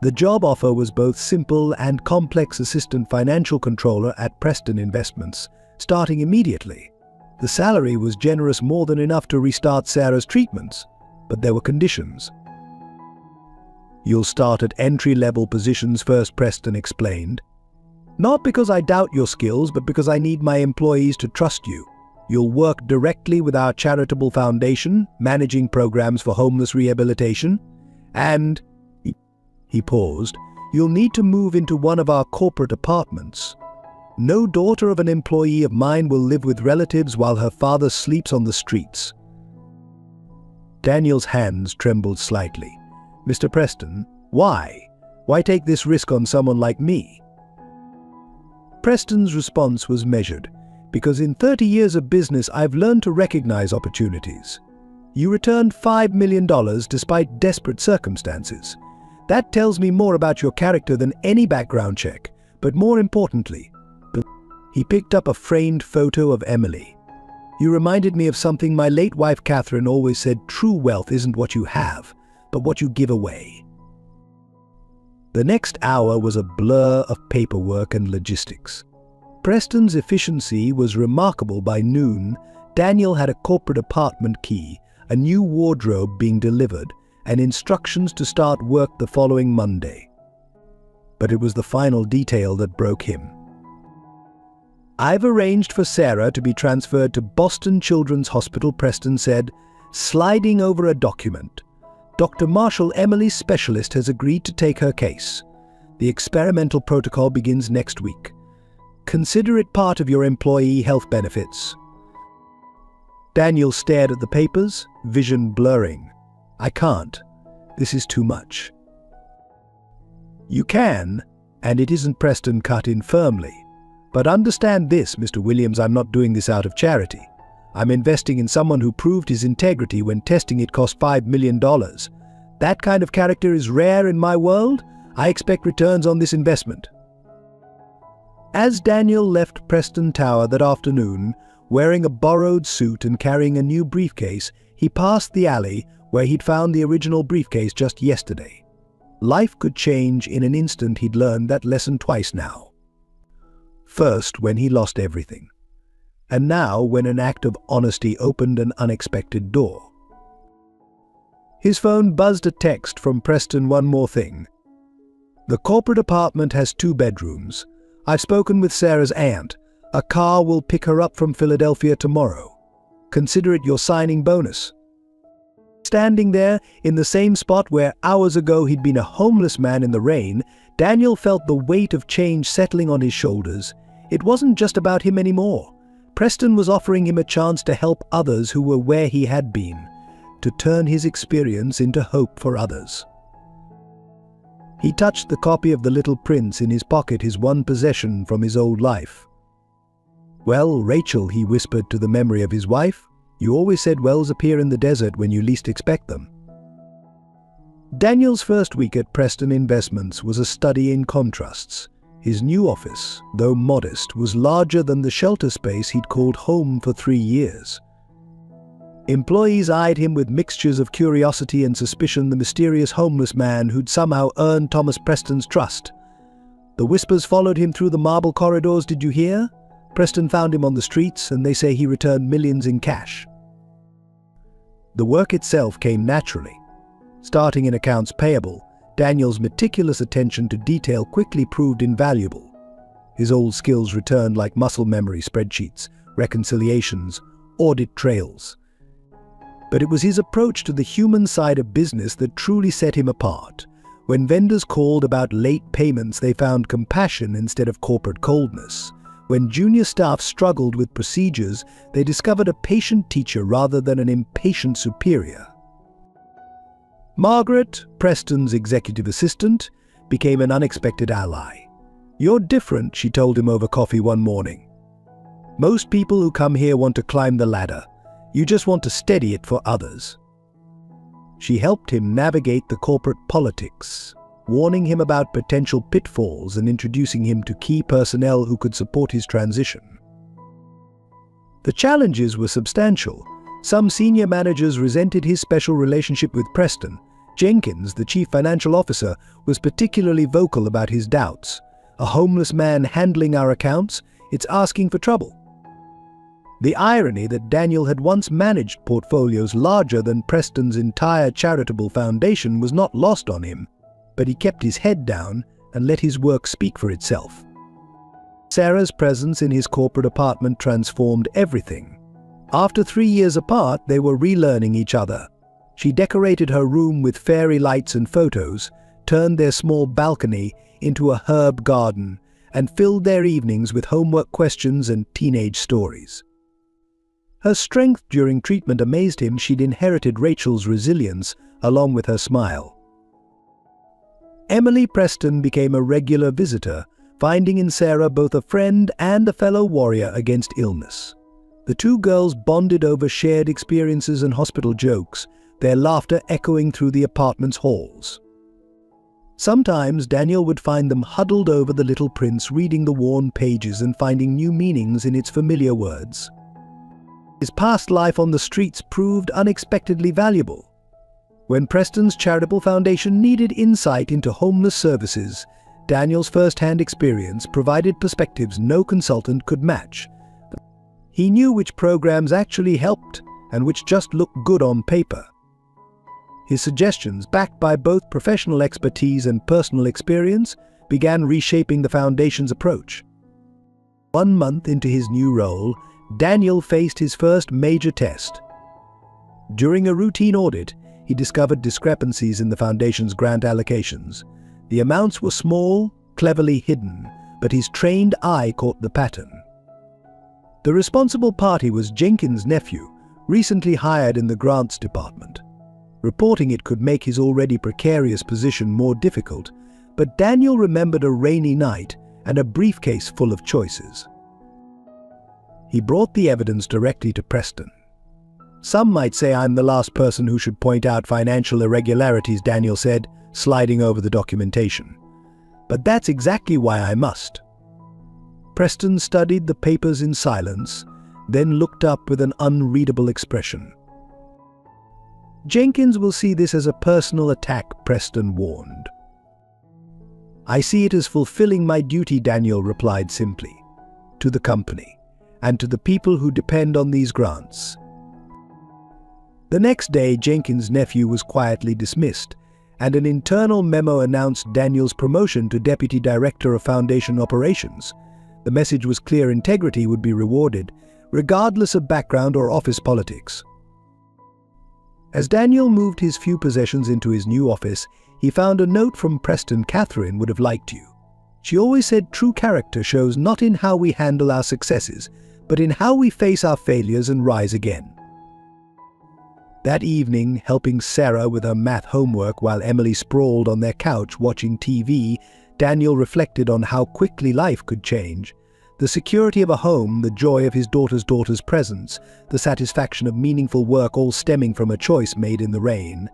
The job offer was both simple and complex: assistant financial controller at Preston Investments, starting immediately. The salary was generous, more than enough to restart Sarah's treatments, but there were conditions. "You'll start at entry-level positions first," Preston explained. "Not because I doubt your skills, but because I need my employees to trust you. You'll work directly with our charitable foundation, managing programs for homeless rehabilitation, and..." He paused. "You'll need to move into one of our corporate apartments. No daughter of an employee of mine will live with relatives while her father sleeps on the streets." Daniel's hands trembled slightly. "Mr. Preston, why? Why take this risk on someone like me?" Preston's response was measured. "Because in 30 years of business, I've learned to recognize opportunities. You returned $5 million despite desperate circumstances. That tells me more about your character than any background check. But more importantly..." He picked up a framed photo of Emily. "You reminded me of something my late wife Catherine always said: true wealth isn't what you have, but what you give away." The next hour was a blur of paperwork and logistics. Preston's efficiency was remarkable. By noon, Daniel had a corporate apartment key, a new wardrobe being delivered, and instructions to start work the following Monday. But it was the final detail that broke him. "I've arranged for Sarah to be transferred to Boston Children's Hospital," Preston said, sliding over a document. "Dr. Marshall, Emily's specialist, has agreed to take her case. The experimental protocol begins next week. Consider it part of your employee health benefits." Daniel stared at the papers, vision blurring. "I can't. This is too much." "You can, and it isn't." Preston cut in firmly. "But understand this, Mr. Williams, I'm not doing this out of charity. I'm investing in someone who proved his integrity when testing it cost $5 million. That kind of character is rare in my world. I expect returns on this investment." As Daniel left Preston Tower that afternoon, wearing a borrowed suit and carrying a new briefcase, he passed the alley where he'd found the original briefcase just yesterday. Life could change in an instant. He'd learned that lesson twice now. First, when he lost everything. And now, when an act of honesty opened an unexpected door. His phone buzzed a text from Preston. "One more thing. The corporate apartment has 2 bedrooms. I've spoken with Sarah's aunt. A car will pick her up from Philadelphia tomorrow. Consider it your signing bonus." Standing there, in the same spot where hours ago he'd been a homeless man in the rain, Daniel felt the weight of change settling on his shoulders. It wasn't just about him anymore. Preston was offering him a chance to help others who were where he had been, to turn his experience into hope for others. He touched the copy of The Little Prince in his pocket, his one possession from his old life. "Well, Rachel," he whispered to the memory of his wife, "you always said wells appear in the desert when you least expect them." Daniel's first week at Preston Investments was a study in contrasts. His new office, though modest, was larger than the shelter space he'd called home for 3 years. Employees eyed him with mixtures of curiosity and suspicion, the mysterious homeless man who'd somehow earned Thomas Preston's trust. The whispers followed him through the marble corridors. "Did you hear? Preston found him on the streets, and they say he returned millions in cash." The work itself came naturally. Starting in accounts payable, Daniel's meticulous attention to detail quickly proved invaluable. His old skills returned like muscle memory: spreadsheets, reconciliations, audit trails. But it was his approach to the human side of business that truly set him apart. When vendors called about late payments, they found compassion instead of corporate coldness. When junior staff struggled with procedures, they discovered a patient teacher rather than an impatient superior. Margaret, Preston's executive assistant, became an unexpected ally. "You're different," she told him over coffee one morning. "Most people who come here want to climb the ladder. You just want to steady it for others." She helped him navigate the corporate politics. warning him about potential pitfalls and introducing him to key personnel who could support his transition. The challenges were substantial. Some senior managers resented his special relationship with Preston. Jenkins, the chief financial officer, was particularly vocal about his doubts. "A homeless man handling our accounts? It's asking for trouble." The irony that Daniel had once managed portfolios larger than Preston's entire charitable foundation was not lost on him, but he kept his head down and let his work speak for itself. Sarah's presence in his corporate apartment transformed everything. After 3 years apart, they were relearning each other. She decorated her room with fairy lights and photos, turned their small balcony into a herb garden, and filled their evenings with homework questions and teenage stories. Her strength during treatment amazed him. She'd inherited Rachel's resilience, along with her smile. Emily Preston became a regular visitor, finding in Sarah both a friend and a fellow warrior against illness. The two girls bonded over shared experiences and hospital jokes, their laughter echoing through the apartment's halls. Sometimes Daniel would find them huddled over The Little Prince, reading the worn pages and finding new meanings in its familiar words. His past life on the streets proved unexpectedly valuable. When Preston's charitable foundation needed insight into homeless services, Daniel's first-hand experience provided perspectives no consultant could match. He knew which programs actually helped and which just looked good on paper. His suggestions, backed by both professional expertise and personal experience, began reshaping the foundation's approach. 1 month into his new role, Daniel faced his first major test. During a routine audit, he discovered discrepancies in the foundation's grant allocations. The amounts were small, cleverly hidden, but his trained eye caught the pattern. The responsible party was Jenkins' nephew, recently hired in the grants department. Reporting it could make his already precarious position more difficult, but Daniel remembered a rainy night and a briefcase full of choices. He brought the evidence directly to Preston. "Some might say I'm the last person who should point out financial irregularities," Daniel said, sliding over the documentation. "But that's exactly why I must." Preston studied the papers in silence, then looked up with an unreadable expression. "Jenkins will see this as a personal attack," Preston warned. "I see it as fulfilling my duty," Daniel replied simply, "to the company, and to the people who depend on these grants." The next day, Jenkins' nephew was quietly dismissed, and an internal memo announced Daniel's promotion to Deputy Director of Foundation Operations. The message was clear: integrity would be rewarded, regardless of background or office politics. As Daniel moved his few possessions into his new office, he found a note from Preston. "Catherine would have liked you. She always said true character shows not in how we handle our successes, but in how we face our failures and rise again." That evening, helping Sarah with her math homework while Emily sprawled on their couch watching TV, Daniel reflected on how quickly life could change. The security of a home, the joy of his daughter's presence, the satisfaction of meaningful work, all stemming from a choice made in the rain.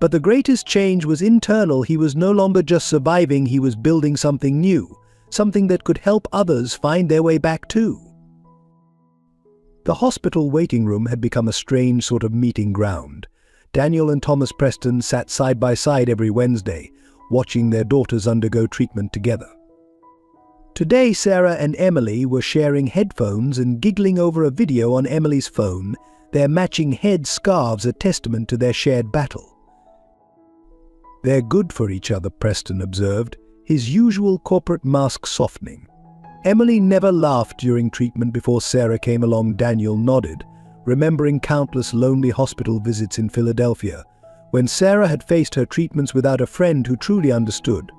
But the greatest change was internal. He was no longer just surviving, he was building something new, something that could help others find their way back too. The hospital waiting room had become a strange sort of meeting ground. Daniel and Thomas Preston sat side by side every Wednesday, watching their daughters undergo treatment together. Today, Sarah and Emily were sharing headphones and giggling over a video on Emily's phone, their matching head scarves a testament to their shared battle. "They're good for each other," Preston observed, his usual corporate mask softening. Emily never laughed during treatment before Sarah came along. Daniel nodded, remembering countless lonely hospital visits in Philadelphia, when Sarah had faced her treatments without a friend who truly understood.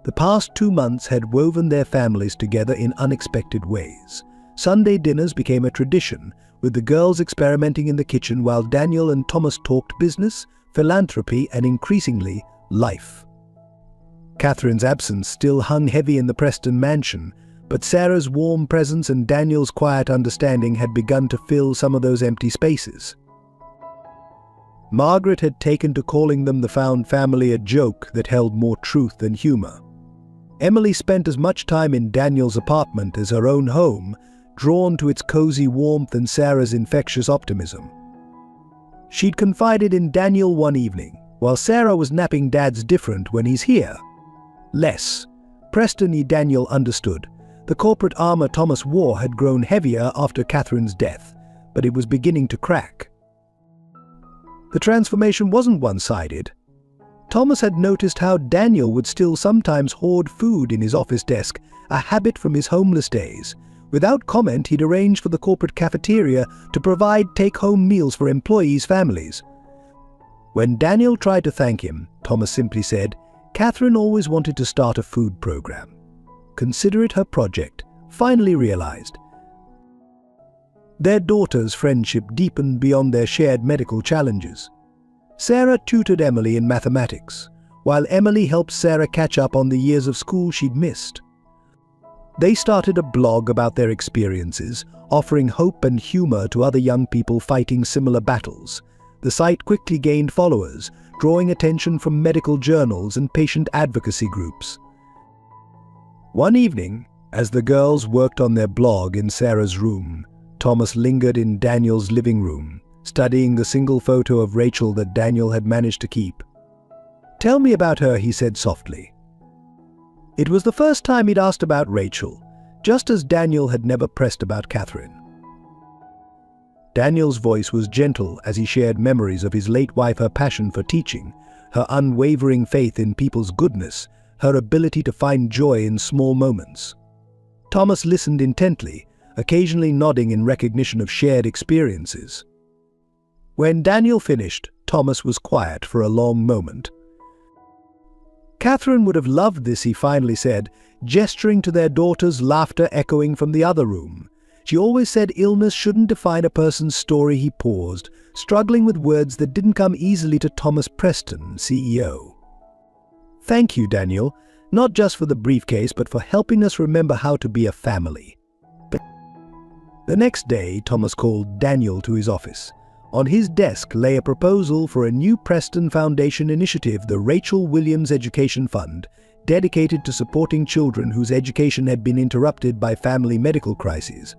The past 2 months had woven their families together in unexpected ways. Sunday dinners became a tradition, with the girls experimenting in the kitchen while Daniel and Thomas talked business, philanthropy, and increasingly, life. Catherine's absence still hung heavy in the Preston mansion, but Sarah's warm presence and Daniel's quiet understanding had begun to fill some of those empty spaces. Margaret had taken to calling them the found family a joke that held more truth than humor. Emily spent as much time in Daniel's apartment as her own home, drawn to its cozy warmth and Sarah's infectious optimism. She'd confided in Daniel one evening, while Sarah was napping, "Dad's different when he's here." Less. Preston and Daniel understood. The corporate armor Thomas wore had grown heavier after Catherine's death, but it was beginning to crack. The transformation wasn't one-sided. Thomas had noticed how Daniel would still sometimes hoard food in his office desk, a habit from his homeless days. Without comment, he'd arranged for the corporate cafeteria to provide take-home meals for employees' families. When Daniel tried to thank him, Thomas simply said, "Catherine always wanted to start a food program. Consider it her project," finally realized. Their daughter's friendship deepened beyond their shared medical challenges. Sarah tutored Emily in mathematics, while Emily helped Sarah catch up on the years of school she'd missed. They started a blog about their experiences, offering hope and humor to other young people fighting similar battles. The site quickly gained followers, drawing attention from medical journals and patient advocacy groups. One evening, as the girls worked on their blog in Sarah's room, Thomas lingered in Daniel's living room, studying the single photo of Rachel that Daniel had managed to keep. "Tell me about her," he said softly. It was the first time he'd asked about Rachel, just as Daniel had never pressed about Catherine. Daniel's voice was gentle as he shared memories of his late wife, her passion for teaching, her unwavering faith in people's goodness, her ability to find joy in small moments. Thomas listened intently, occasionally nodding in recognition of shared experiences. When Daniel finished, Thomas was quiet for a long moment. "Catherine would have loved this," he finally said, gesturing to their daughter's laughter echoing from the other room. "She always said illness shouldn't define a person's story." He paused, struggling with words that didn't come easily to Thomas Preston, CEO. "Thank you, Daniel, not just for the briefcase, but for helping us remember how to be a family." The next day, Thomas called Daniel to his office. On his desk lay a proposal for a new Preston Foundation initiative, the Rachel Williams Education Fund, dedicated to supporting children whose education had been interrupted by family medical crises.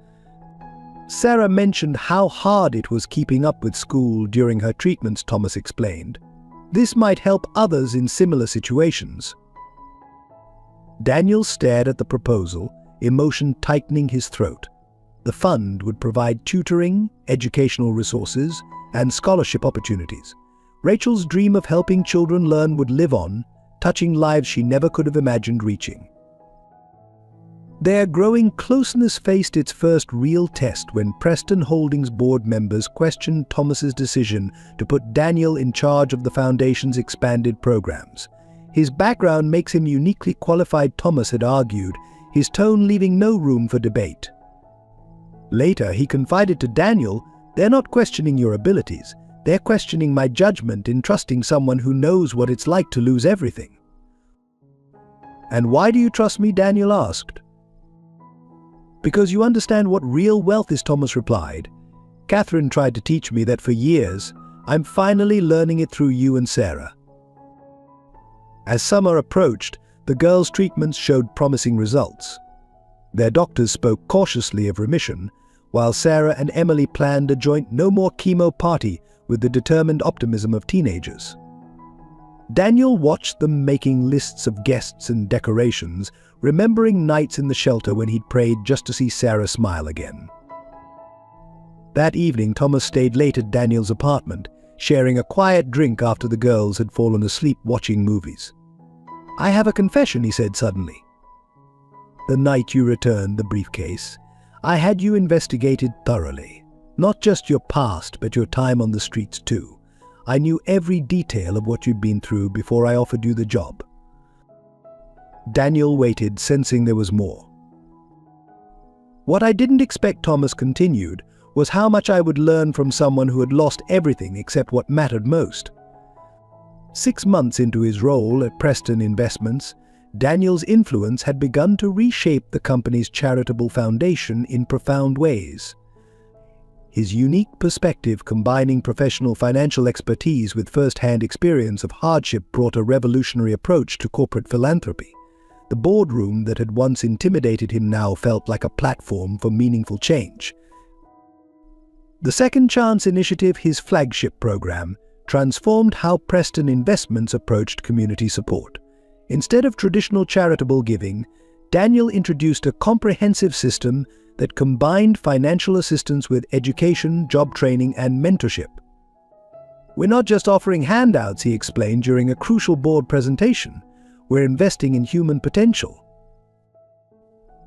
Sarah mentioned how hard it was keeping up with school during her treatments, Thomas explained. This might help others in similar situations. Daniel stared at the proposal, emotion tightening his throat. The fund would provide tutoring, educational resources, and scholarship opportunities. Rachel's dream of helping children learn would live on, touching lives she never could have imagined reaching. Their growing closeness faced its first real test when Preston Holdings board members questioned Thomas's decision to put Daniel in charge of the foundation's expanded programs. His background makes him uniquely qualified, Thomas had argued, his tone leaving no room for debate. Later, he confided to Daniel, "They're not questioning your abilities. They're questioning my judgment in trusting someone who knows what it's like to lose everything." "And why do you trust me?" Daniel asked. "Because you understand what real wealth is," Thomas replied. "Catherine tried to teach me that for years. I'm finally learning it through you and Sarah." As summer approached, the girls' treatments showed promising results. Their doctors spoke cautiously of remission, while Sarah and Emily planned a joint no more chemo party with the determined optimism of teenagers. Daniel watched them making lists of guests and decorations, remembering nights in the shelter when he'd prayed just to see Sarah smile again. That evening, Thomas stayed late at Daniel's apartment, sharing a quiet drink after the girls had fallen asleep watching movies. "I have a confession," he said suddenly. "The night you returned the briefcase, I had you investigated thoroughly. Not just your past, but your time on the streets too. I knew every detail of what you'd been through before I offered you the job." Daniel waited, sensing there was more. "What I didn't expect," Thomas continued, "was how much I would learn from someone who had lost everything except what mattered most." 6 months into his role at Preston Investments, Daniel's influence had begun to reshape the company's charitable foundation in profound ways. His unique perspective, combining professional financial expertise with first-hand experience of hardship, brought a revolutionary approach to corporate philanthropy. The boardroom that had once intimidated him now felt like a platform for meaningful change. The Second Chance Initiative, his flagship program, transformed how Preston Investments approached community support. Instead of traditional charitable giving, Daniel introduced a comprehensive system that combined financial assistance with education, job training, and mentorship. "We're not just offering handouts," he explained during a crucial board presentation. "We're investing in human potential."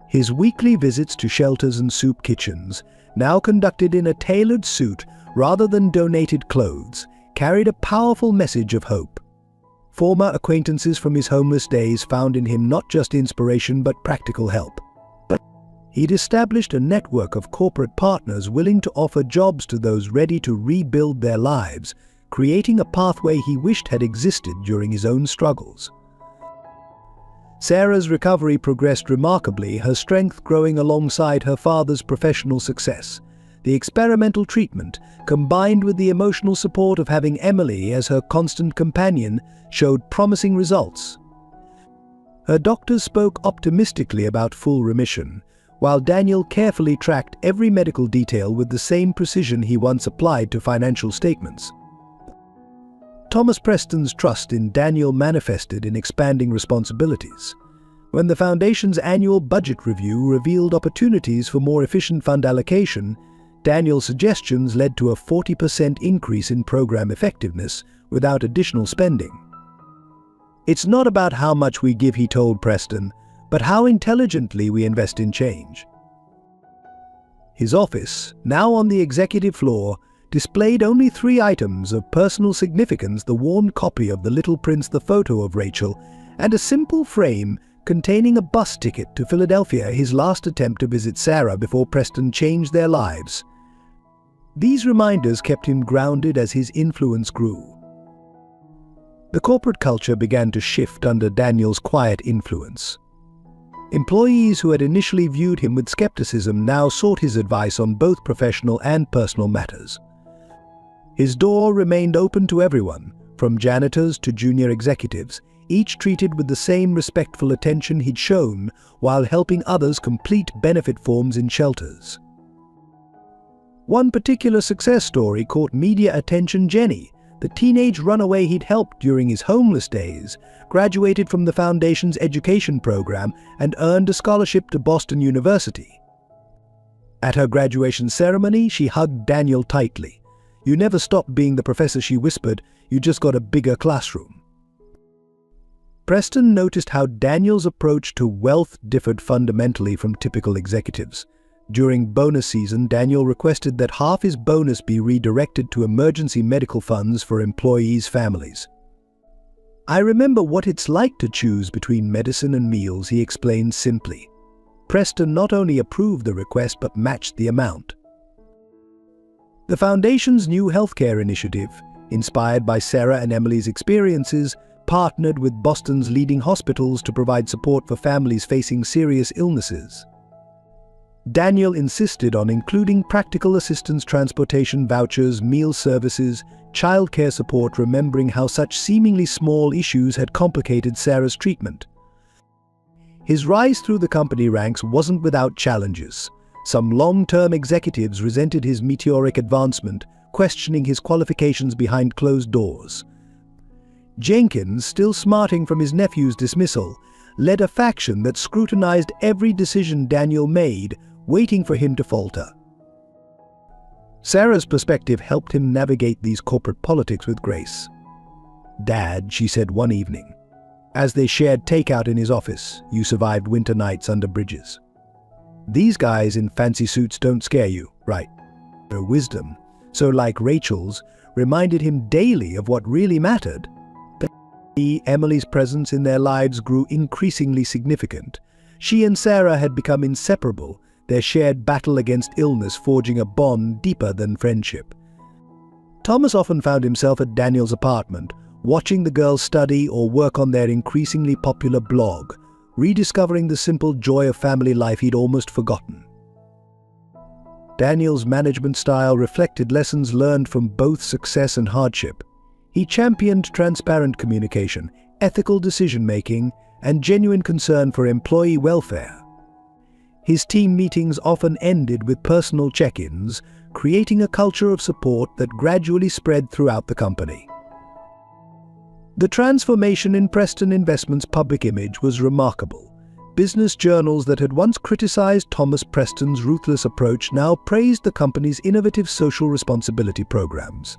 His weekly visits to shelters and soup kitchens, now conducted in a tailored suit rather than donated clothes, carried a powerful message of hope. Former acquaintances from his homeless days found in him not just inspiration but practical help. He'd established a network of corporate partners willing to offer jobs to those ready to rebuild their lives, creating a pathway he wished had existed during his own struggles. Sarah's recovery progressed remarkably, her strength growing alongside her father's professional success. The experimental treatment, combined with the emotional support of having Emily as her constant companion, showed promising results. Her doctors spoke optimistically about full remission, while Daniel carefully tracked every medical detail with the same precision he once applied to financial statements. Thomas Preston's trust in Daniel manifested in expanding responsibilities. When the Foundation's annual budget review revealed opportunities for more efficient fund allocation, Daniel's suggestions led to a 40% increase in program effectiveness without additional spending. "It's not about how much we give," he told Preston, "but how intelligently we invest in change." His office, now on the executive floor, displayed only 3 items of personal significance: the worn copy of The Little Prince, the photo of Rachel, and a simple frame containing a bus ticket to Philadelphia, his last attempt to visit Sarah before Preston changed their lives. These reminders kept him grounded as his influence grew. The corporate culture began to shift under Daniel's quiet influence. Employees who had initially viewed him with skepticism now sought his advice on both professional and personal matters. His door remained open to everyone, from janitors to junior executives, each treated with the same respectful attention he'd shown while helping others complete benefit forms in shelters. One particular success story caught media attention. Jenny, the teenage runaway he'd helped during his homeless days, graduated from the Foundation's education program and earned a scholarship to Boston University. At her graduation ceremony, she hugged Daniel tightly. "You never stopped being the professor," she whispered. "You just got a bigger classroom." Preston noticed how Daniel's approach to wealth differed fundamentally from typical executives. During bonus season, Daniel requested that half his bonus be redirected to emergency medical funds for employees' families. "I remember what it's like to choose between medicine and meals," he explained simply. Preston not only approved the request but matched the amount. The Foundation's new healthcare initiative, inspired by Sarah and Emily's experiences, partnered with Boston's leading hospitals to provide support for families facing serious illnesses. Daniel insisted on including practical assistance, transportation vouchers, meal services, childcare support, remembering how such seemingly small issues had complicated Sarah's treatment. His rise through the company ranks wasn't without challenges. Some long-term executives resented his meteoric advancement, questioning his qualifications behind closed doors. Jenkins, still smarting from his nephew's dismissal, led a faction that scrutinized every decision Daniel made, waiting for him to falter. Sarah's perspective helped him navigate these corporate politics with grace. "Dad," she said one evening, as they shared takeout in his office, "you survived winter nights under bridges. These guys in fancy suits don't scare you, right?" Her wisdom, so like Rachel's, reminded him daily of what really mattered. Emily's presence in their lives grew increasingly significant. She and Sarah had become inseparable, their shared battle against illness forging a bond deeper than friendship. Thomas often found himself at Daniel's apartment, watching the girls study or work on their increasingly popular blog, rediscovering the simple joy of family life he'd almost forgotten. Daniel's management style reflected lessons learned from both success and hardship. He championed transparent communication, ethical decision-making, and genuine concern for employee welfare. His team meetings often ended with personal check-ins, creating a culture of support that gradually spread throughout the company. The transformation in Preston Investments' public image was remarkable. Business journals that had once criticized Thomas Preston's ruthless approach now praised the company's innovative social responsibility programs.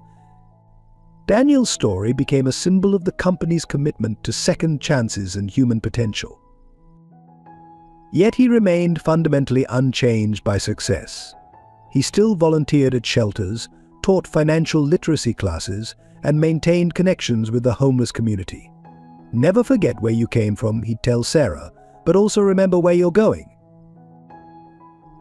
Daniel's story became a symbol of the company's commitment to second chances and human potential. Yet he remained fundamentally unchanged by success. He still volunteered at shelters, taught financial literacy classes, and maintained connections with the homeless community. "Never forget where you came from," he'd tell Sarah, "but also remember where you're going."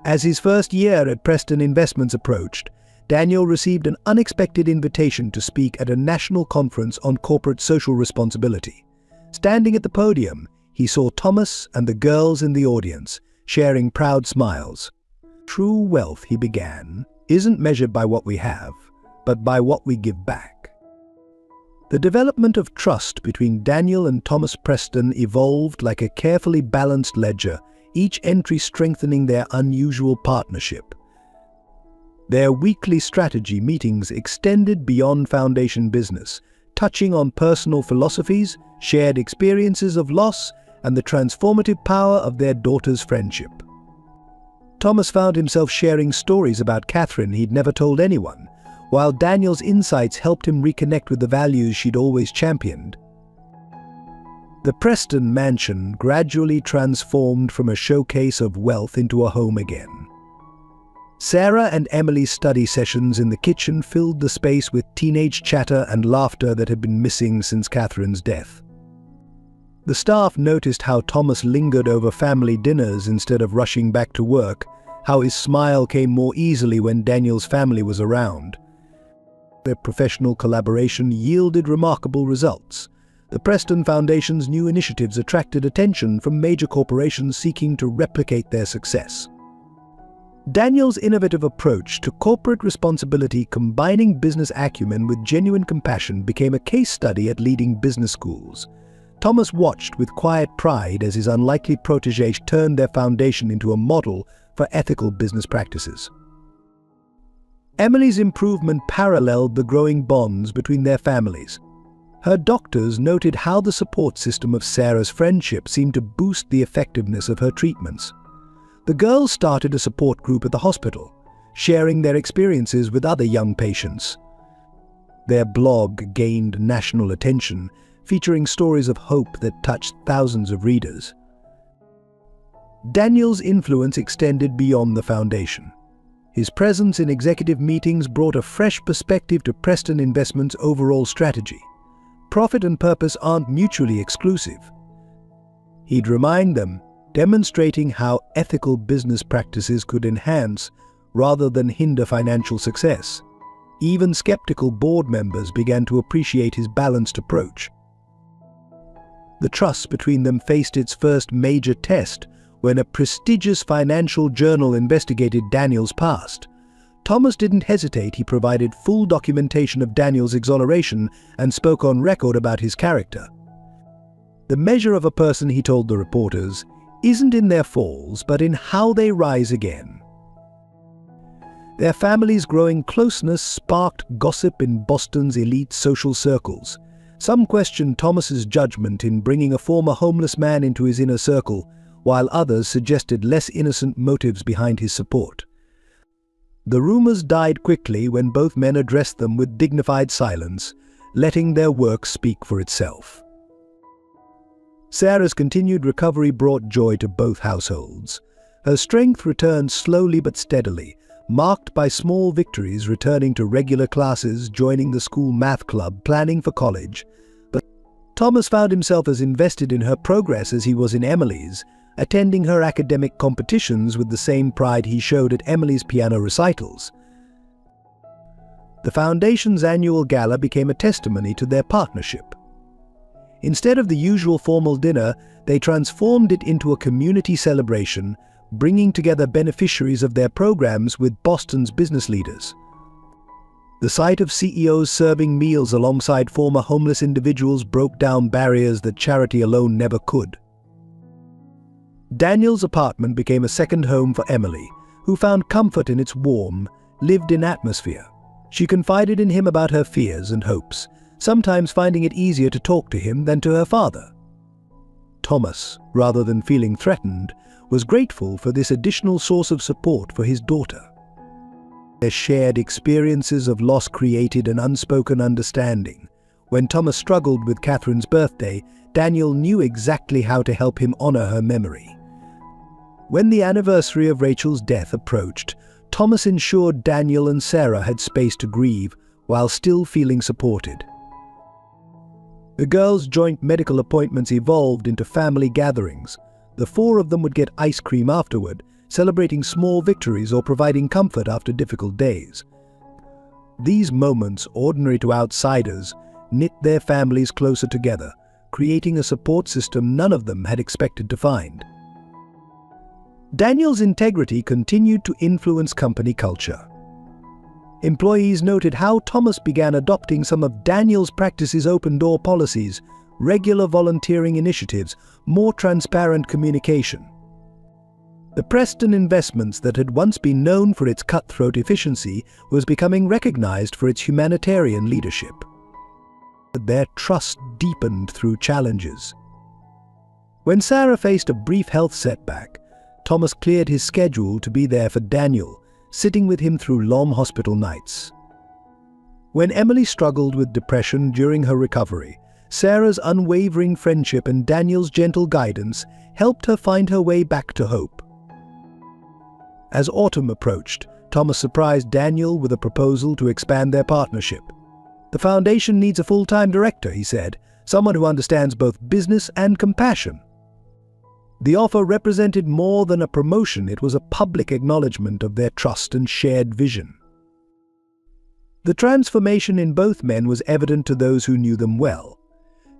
As his first year at Preston Investments approached, Daniel received an unexpected invitation to speak at a national conference on corporate social responsibility. Standing at the podium, he saw Thomas and the girls in the audience, sharing proud smiles. "True wealth," he began, "isn't measured by what we have, but by what we give back." The development of trust between Daniel and Thomas Preston evolved like a carefully balanced ledger, each entry strengthening their unusual partnership. Their weekly strategy meetings extended beyond foundation business, touching on personal philosophies, shared experiences of loss, and the transformative power of their daughter's friendship. Thomas found himself sharing stories about Catherine he'd never told anyone, while Daniel's insights helped him reconnect with the values she'd always championed. The Preston mansion gradually transformed from a showcase of wealth into a home again. Sarah and Emily's study sessions in the kitchen filled the space with teenage chatter and laughter that had been missing since Catherine's death. The staff noticed how Thomas lingered over family dinners instead of rushing back to work, how his smile came more easily when Daniel's family was around. Their professional collaboration yielded remarkable results. The Preston Foundation's new initiatives attracted attention from major corporations seeking to replicate their success. Daniel's innovative approach to corporate responsibility, combining business acumen with genuine compassion, became a case study at leading business schools. Thomas watched with quiet pride as his unlikely protege turned their foundation into a model for ethical business practices. Emily's improvement paralleled the growing bonds between their families. Her doctors noted how the support system of Sarah's friendship seemed to boost the effectiveness of her treatments. The girls started a support group at the hospital, sharing their experiences with other young patients. Their blog gained national attention, featuring stories of hope that touched thousands of readers. Daniel's influence extended beyond the foundation. His presence in executive meetings brought a fresh perspective to Preston Investments' overall strategy. Profit and purpose aren't mutually exclusive. He'd remind them, demonstrating how ethical business practices could enhance rather than hinder financial success. Even skeptical board members began to appreciate his balanced approach. The trust between them faced its first major test when a prestigious financial journal investigated Daniel's past. Thomas didn't hesitate. He provided full documentation of Daniel's exoneration and spoke on record about his character. The measure of a person, he told the reporters, isn't in their falls, but in how they rise again. Their family's growing closeness sparked gossip in Boston's elite social circles. Some questioned Thomas's judgment in bringing a former homeless man into his inner circle, while others suggested less innocent motives behind his support. The rumors died quickly when both men addressed them with dignified silence, letting their work speak for itself. Sarah's continued recovery brought joy to both households. Her strength returned slowly but steadily, marked by small victories, returning to regular classes, joining the school math club, planning for college. But Thomas found himself as invested in her progress as he was in Emily's, attending her academic competitions with the same pride he showed at Emily's piano recitals. The Foundation's annual gala became a testimony to their partnership. Instead of the usual formal dinner, they transformed it into a community celebration, bringing together beneficiaries of their programs with Boston's business leaders. The sight of CEOs serving meals alongside former homeless individuals broke down barriers that charity alone never could. Daniel's apartment became a second home for Emily, who found comfort in its warm, lived-in atmosphere. She confided in him about her fears and hopes, sometimes finding it easier to talk to him than to her father. Thomas, rather than feeling threatened, was grateful for this additional source of support for his daughter. Their shared experiences of loss created an unspoken understanding. When Thomas struggled with Catherine's birthday, Daniel knew exactly how to help him honor her memory. When the anniversary of Rachel's death approached, Thomas ensured Daniel and Sarah had space to grieve while still feeling supported. The girls' joint medical appointments evolved into family gatherings. The four of them would get ice cream afterward, celebrating small victories or providing comfort after difficult days. These moments, ordinary to outsiders, knit their families closer together, creating a support system none of them had expected to find. Daniel's integrity continued to influence company culture. Employees noted how Thomas began adopting some of Daniel's practices: open-door policies, regular volunteering initiatives, more transparent communication. The Preston Investments that had once been known for its cutthroat efficiency was becoming recognized for its humanitarian leadership. Their trust deepened through challenges. When Sarah faced a brief health setback, Thomas cleared his schedule to be there for Daniel, sitting with him through long hospital nights. When Emily struggled with depression during her recovery, Sarah's unwavering friendship and Daniel's gentle guidance helped her find her way back to hope. As autumn approached, Thomas surprised Daniel with a proposal to expand their partnership. "The foundation needs a full-time director," he said, "someone who understands both business and compassion." The offer represented more than a promotion. It was a public acknowledgement of their trust and shared vision. The transformation in both men was evident to those who knew them well.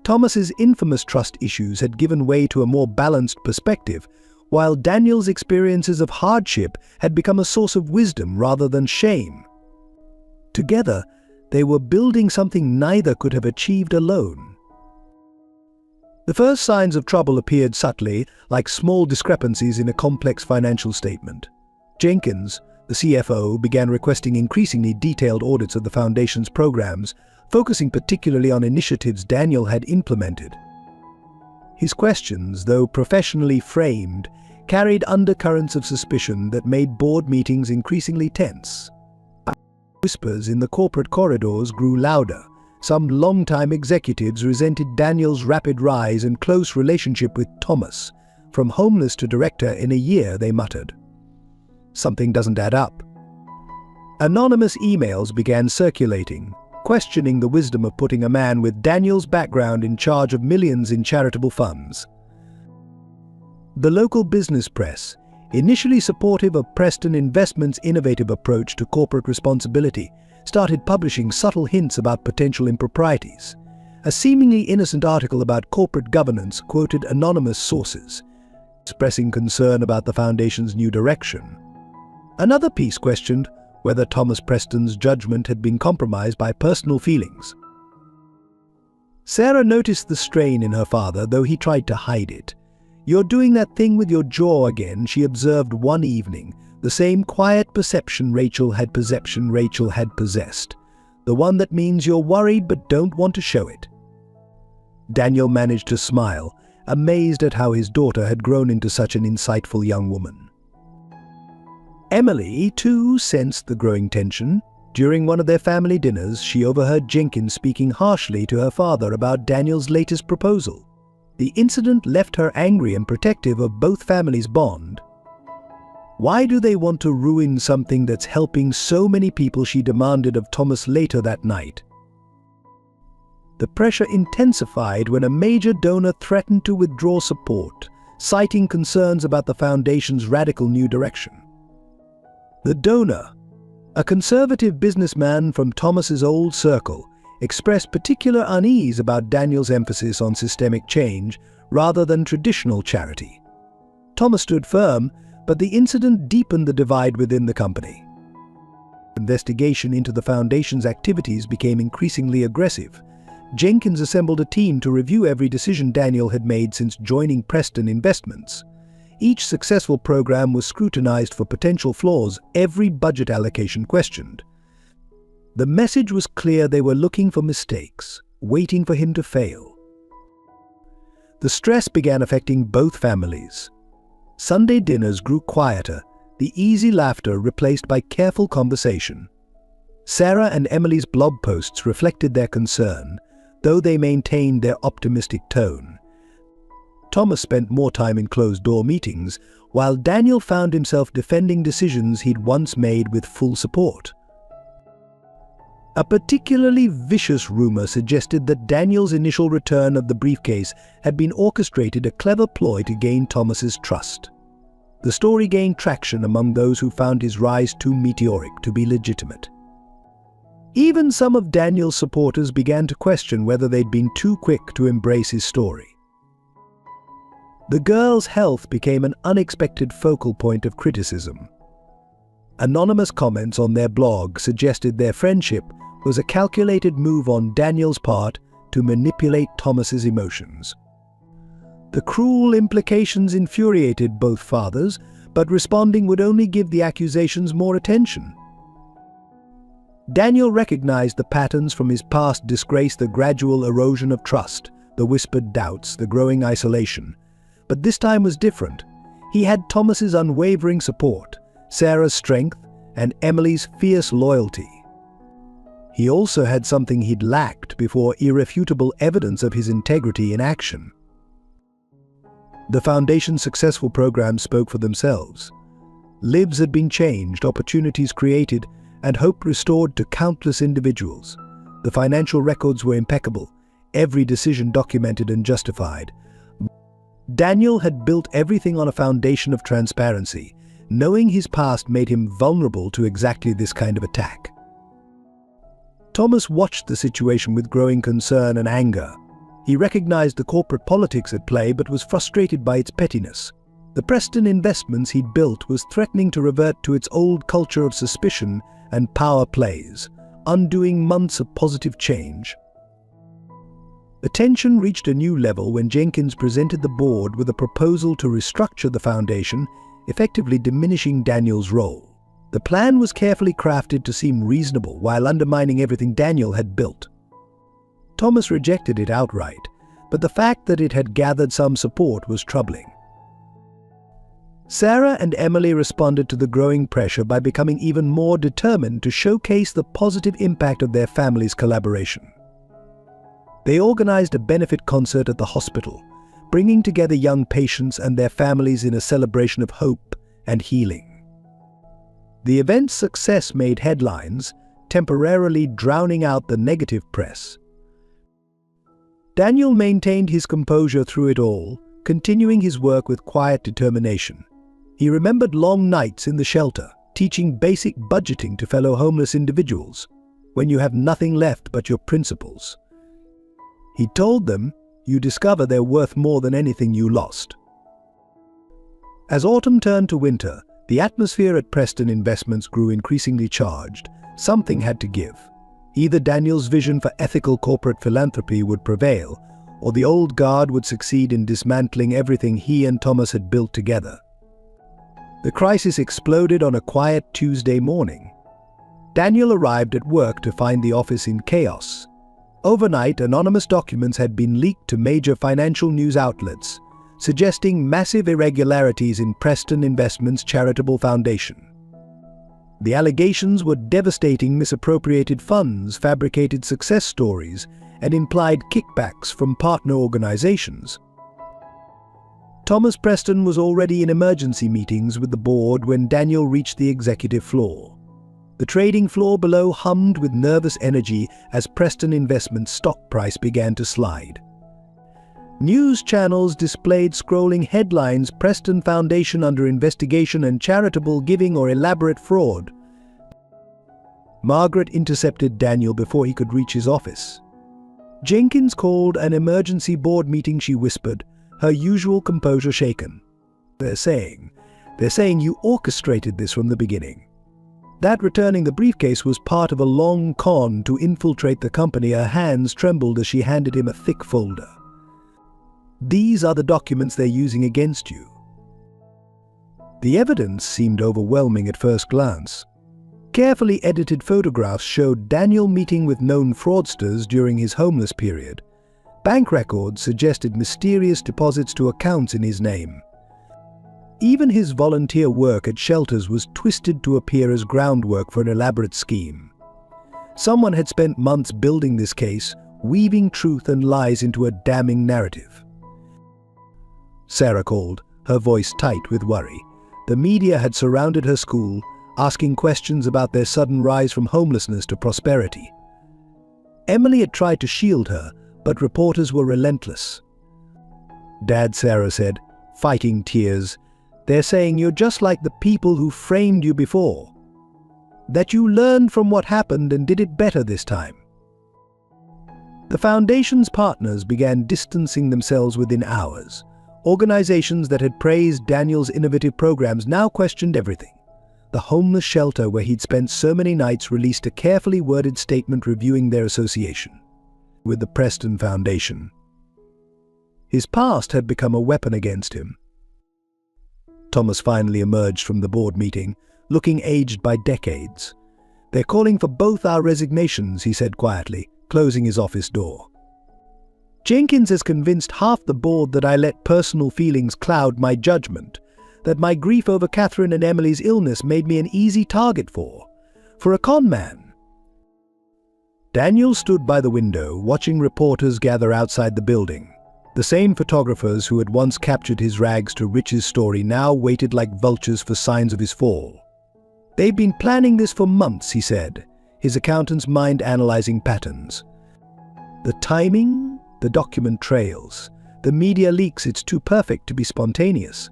Thomas's infamous trust issues had given way to a more balanced perspective, while Daniel's experiences of hardship had become a source of wisdom rather than shame. Together, they were building something neither could have achieved alone. The first signs of trouble appeared subtly, like small discrepancies in a complex financial statement. Jenkins, the CFO, began requesting increasingly detailed audits of the foundation's programs, focusing particularly on initiatives Daniel had implemented. His questions, though professionally framed, carried undercurrents of suspicion that made board meetings increasingly tense. Whispers in the corporate corridors grew louder. Some longtime executives resented Daniel's rapid rise and close relationship with Thomas. "From homeless to director in a year," they muttered. "Something doesn't add up." Anonymous emails began circulating, questioning the wisdom of putting a man with Daniel's background in charge of millions in charitable funds. The local business press, initially supportive of Preston Investments' innovative approach to corporate responsibility, started publishing subtle hints about potential improprieties. A seemingly innocent article about corporate governance quoted anonymous sources, expressing concern about the foundation's new direction. Another piece questioned whether Thomas Preston's judgment had been compromised by personal feelings. Sarah noticed the strain in her father, though he tried to hide it. "You're doing that thing with your jaw again," she observed one evening. The same quiet perception Rachel had possessed. The one that means you're worried but don't want to show it. Daniel managed to smile, amazed at how his daughter had grown into such an insightful young woman. Emily, too, sensed the growing tension. During one of their family dinners, she overheard Jenkins speaking harshly to her father about Daniel's latest proposal. The incident left her angry and protective of both families' bond. "Why do they want to ruin something that's helping so many people?" she demanded of Thomas later that night. The pressure intensified when a major donor threatened to withdraw support, citing concerns about the foundation's radical new direction. The donor, a conservative businessman from Thomas's old circle, expressed particular unease about Daniel's emphasis on systemic change rather than traditional charity. Thomas stood firm, But the incident deepened the divide within the company. Investigation into the foundation's activities became increasingly aggressive. Jenkins assembled a team to review every decision Daniel had made since joining Preston Investments. Each successful program was scrutinized for potential flaws, every budget allocation questioned. The message was clear: they were looking for mistakes, waiting for him to fail. The stress began affecting both families. Sunday dinners grew quieter, the easy laughter replaced by careful conversation. Sarah and Emily's blog posts reflected their concern, though they maintained their optimistic tone. Thomas spent more time in closed-door meetings, while Daniel found himself defending decisions he'd once made with full support. A particularly vicious rumor suggested that Daniel's initial return of the briefcase had been orchestrated, a clever ploy to gain Thomas's trust. The story gained traction among those who found his rise too meteoric to be legitimate. Even some of Daniel's supporters began to question whether they'd been too quick to embrace his story. The girls' health became an unexpected focal point of criticism. Anonymous comments on their blog suggested their friendship was a calculated move on Daniel's part to manipulate Thomas's emotions. The cruel implications infuriated both fathers, but responding would only give the accusations more attention. Daniel recognized the patterns from his past disgrace: the gradual erosion of trust, the whispered doubts, the growing isolation. But this time was different. He had Thomas's unwavering support, Sarah's strength, and Emily's fierce loyalty. He also had something he'd lacked before: irrefutable evidence of his integrity in action. The Foundation's successful programs spoke for themselves. Lives had been changed, opportunities created, and hope restored to countless individuals. The financial records were impeccable, every decision documented and justified. Daniel had built everything on a foundation of transparency. Knowing his past made him vulnerable to exactly this kind of attack. Thomas watched the situation with growing concern and anger. He recognized the corporate politics at play, but was frustrated by its pettiness. The Preston Investments he'd built was threatening to revert to its old culture of suspicion and power plays, undoing months of positive change. The tension reached a new level when Jenkins presented the board with a proposal to restructure the foundation, effectively diminishing Daniel's role. The plan was carefully crafted to seem reasonable while undermining everything Daniel had built. Thomas rejected it outright, but the fact that it had gathered some support was troubling. Sarah and Emily responded to the growing pressure by becoming even more determined to showcase the positive impact of their family's collaboration. They organized a benefit concert at the hospital, bringing together young patients and their families in a celebration of hope and healing. The event's success made headlines, temporarily drowning out the negative press. Daniel maintained his composure through it all, continuing his work with quiet determination. He remembered long nights in the shelter, teaching basic budgeting to fellow homeless individuals, when you have nothing left but your principles. He told them, "You discover they're worth more than anything you lost." As autumn turned to winter, the atmosphere at Preston Investments grew increasingly charged. Something had to give. Either Daniel's vision for ethical corporate philanthropy would prevail, or the old guard would succeed in dismantling everything he and Thomas had built together. The crisis exploded on a quiet Tuesday morning. Daniel arrived at work to find the office in chaos. Overnight, anonymous documents had been leaked to major financial news outlets, suggesting massive irregularities in Preston Investments' charitable foundation. The allegations were devastating: misappropriated funds, fabricated success stories, and implied kickbacks from partner organizations. Thomas Preston was already in emergency meetings with the board when Daniel reached the executive floor. The trading floor below hummed with nervous energy as Preston Investments' stock price began to slide. News channels displayed scrolling headlines: Preston Foundation under investigation and charitable giving or elaborate fraud. Margaret intercepted Daniel before he could reach his office. Jenkins called an emergency board meeting, she whispered, her usual composure shaken. "They're saying They're saying you orchestrated this from the beginning. That returning the briefcase was part of a long con to infiltrate the company. Her hands trembled as she handed him a thick folder. These are the documents they're using against you. The evidence seemed overwhelming at first glance. Carefully edited photographs showed Daniel meeting with known fraudsters during his homeless period. Bank records suggested mysterious deposits to accounts in his name. Even his volunteer work at shelters was twisted to appear as groundwork for an elaborate scheme. Someone had spent months building this case, weaving truth and lies into a damning narrative. Sarah called, her voice tight with worry. The media had surrounded her school, asking questions about their sudden rise from homelessness to prosperity. Emily had tried to shield her, but reporters were relentless. "Dad," Sarah said, fighting tears, "they're saying you're just like the people who framed you before. That you learned from what happened and did it better this time." The foundation's partners began distancing themselves within hours. Organizations that had praised Daniel's innovative programs now questioned everything. The homeless shelter where he'd spent so many nights released a carefully worded statement reviewing their association with the Preston Foundation. His past had become a weapon against him. Thomas finally emerged from the board meeting, looking aged by decades. "They're calling for both our resignations," he said quietly, closing his office door. "Jenkins has convinced half the board that I let personal feelings cloud my judgment, that my grief over Catherine and Emily's illness made me an easy target for a con man." Daniel stood by the window, watching reporters gather outside the building. The same photographers who had once captured his rags to riches story now waited like vultures for signs of his fall. "They've been planning this for months," he said, his accountant's mind analyzing patterns. "The timing, the document trails. The media leaks, it's too perfect to be spontaneous."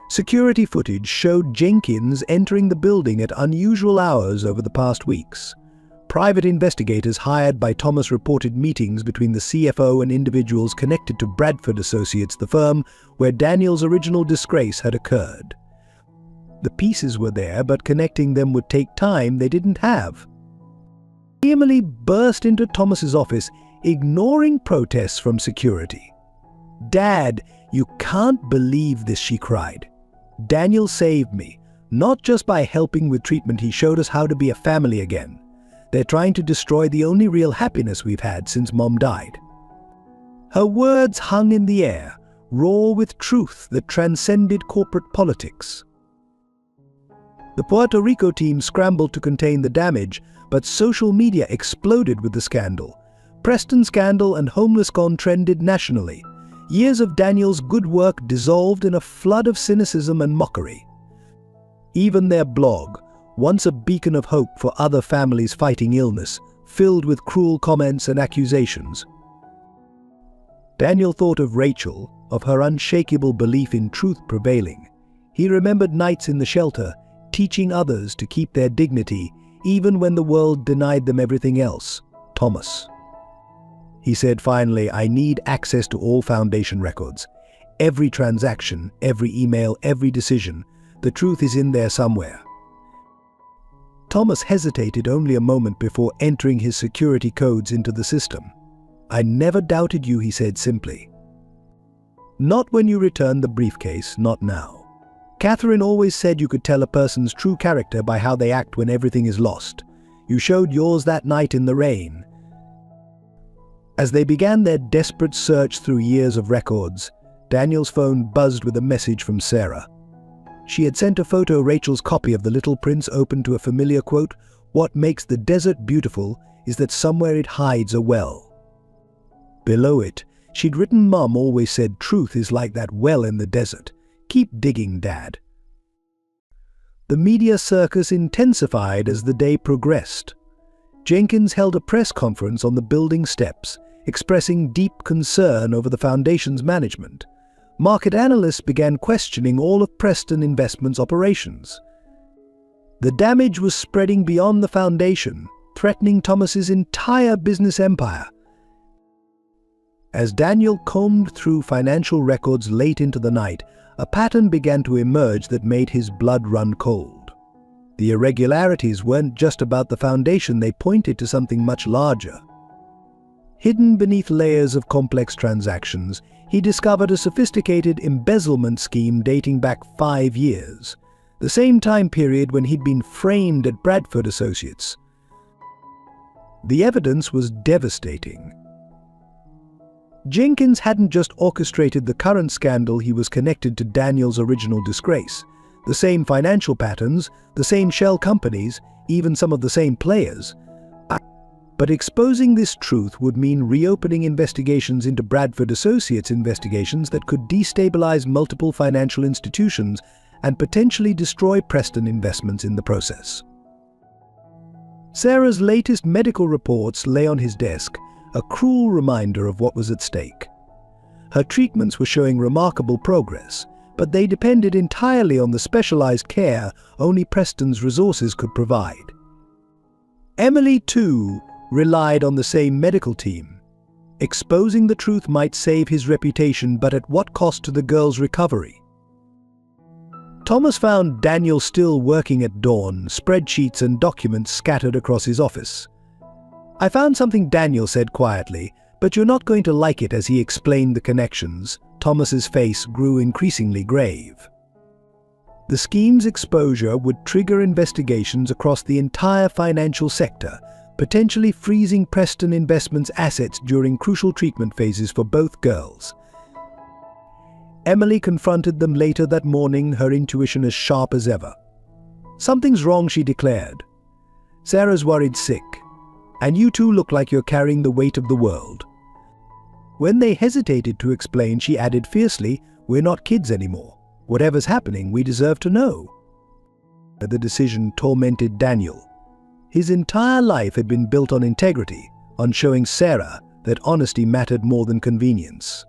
Security footage showed Jenkins entering the building at unusual hours over the past weeks. Private investigators hired by Thomas reported meetings between the CFO and individuals connected to Bradford Associates, the firm where Daniel's original disgrace had occurred. The pieces were there, but connecting them would take time they didn't have. Emily burst into Thomas's office, ignoring protests from security. "Dad, you can't believe this," she cried. "Daniel saved me, not just by helping with treatment, he showed us how to be a family again. They're trying to destroy the only real happiness we've had since Mom died." Her words hung in the air, raw with truth that transcended corporate politics. The Puerto Rico team scrambled to contain the damage, but social media exploded with the scandal. Preston scandal and homeless con trended nationally. Years of Daniel's good work dissolved in a flood of cynicism and mockery. Even their blog, once a beacon of hope for other families fighting illness, filled with cruel comments and accusations. Daniel thought of Rachel, of her unshakable belief in truth prevailing. He remembered nights in the shelter, teaching others to keep their dignity, even when the world denied them everything else. "Thomas," he said finally, "I need access to all foundation records. Every transaction, every email, every decision. The truth is in there somewhere." Thomas hesitated only a moment before entering his security codes into the system. "I never doubted you," he said simply. "Not when you returned the briefcase, not now. Catherine always said you could tell a person's true character by how they act when everything is lost. You showed yours that night in the rain." As they began their desperate search through years of records, Daniel's phone buzzed with a message from Sarah. She had sent a photo, Rachel's copy of The Little Prince, open to a familiar quote, "What makes the desert beautiful is that somewhere it hides a well." Below it, she'd written, "Mom always said truth is like that well in the desert. Keep digging, Dad." The media circus intensified as the day progressed. Jenkins held a press conference on the building steps, expressing deep concern over the foundation's management. Market analysts began questioning all of Preston Investments' operations. The damage was spreading beyond the foundation, threatening Thomas's entire business empire. As Daniel combed through financial records late into the night, a pattern began to emerge that made his blood run cold. The irregularities weren't just about the foundation, they pointed to something much larger. Hidden beneath layers of complex transactions, he discovered a sophisticated embezzlement scheme dating back 5 years, the same time period when he'd been framed at Bradford Associates. The evidence was devastating. Jenkins hadn't just orchestrated the current scandal, he was connected to Daniel's original disgrace. The same financial patterns, the same shell companies, even some of the same players. But exposing this truth would mean reopening investigations into Bradford Associates investigations that could destabilize multiple financial institutions and potentially destroy Preston investments in the process. Sarah's latest medical reports lay on his desk, a cruel reminder of what was at stake. Her treatments were showing remarkable progress, but they depended entirely on the specialized care only Preston's resources could provide. Emily, too, relied on the same medical team. Exposing the truth might save his reputation, but at what cost to the girl's recovery? Thomas found Daniel still working at dawn, spreadsheets and documents scattered across his office. "I found something," Daniel said quietly, "but you're not going to like it." As he explained the connections, Thomas's face grew increasingly grave. The scheme's exposure would trigger investigations across the entire financial sector, potentially freezing Preston Investments' assets during crucial treatment phases for both girls. Emily confronted them later that morning, her intuition as sharp as ever. "Something's wrong," she declared. "Sarah's worried sick. And you two look like you're carrying the weight of the world." When they hesitated to explain, she added fiercely, "We're not kids anymore. Whatever's happening, we deserve to know." The decision tormented Daniel. His entire life had been built on integrity, on showing Sarah that honesty mattered more than convenience.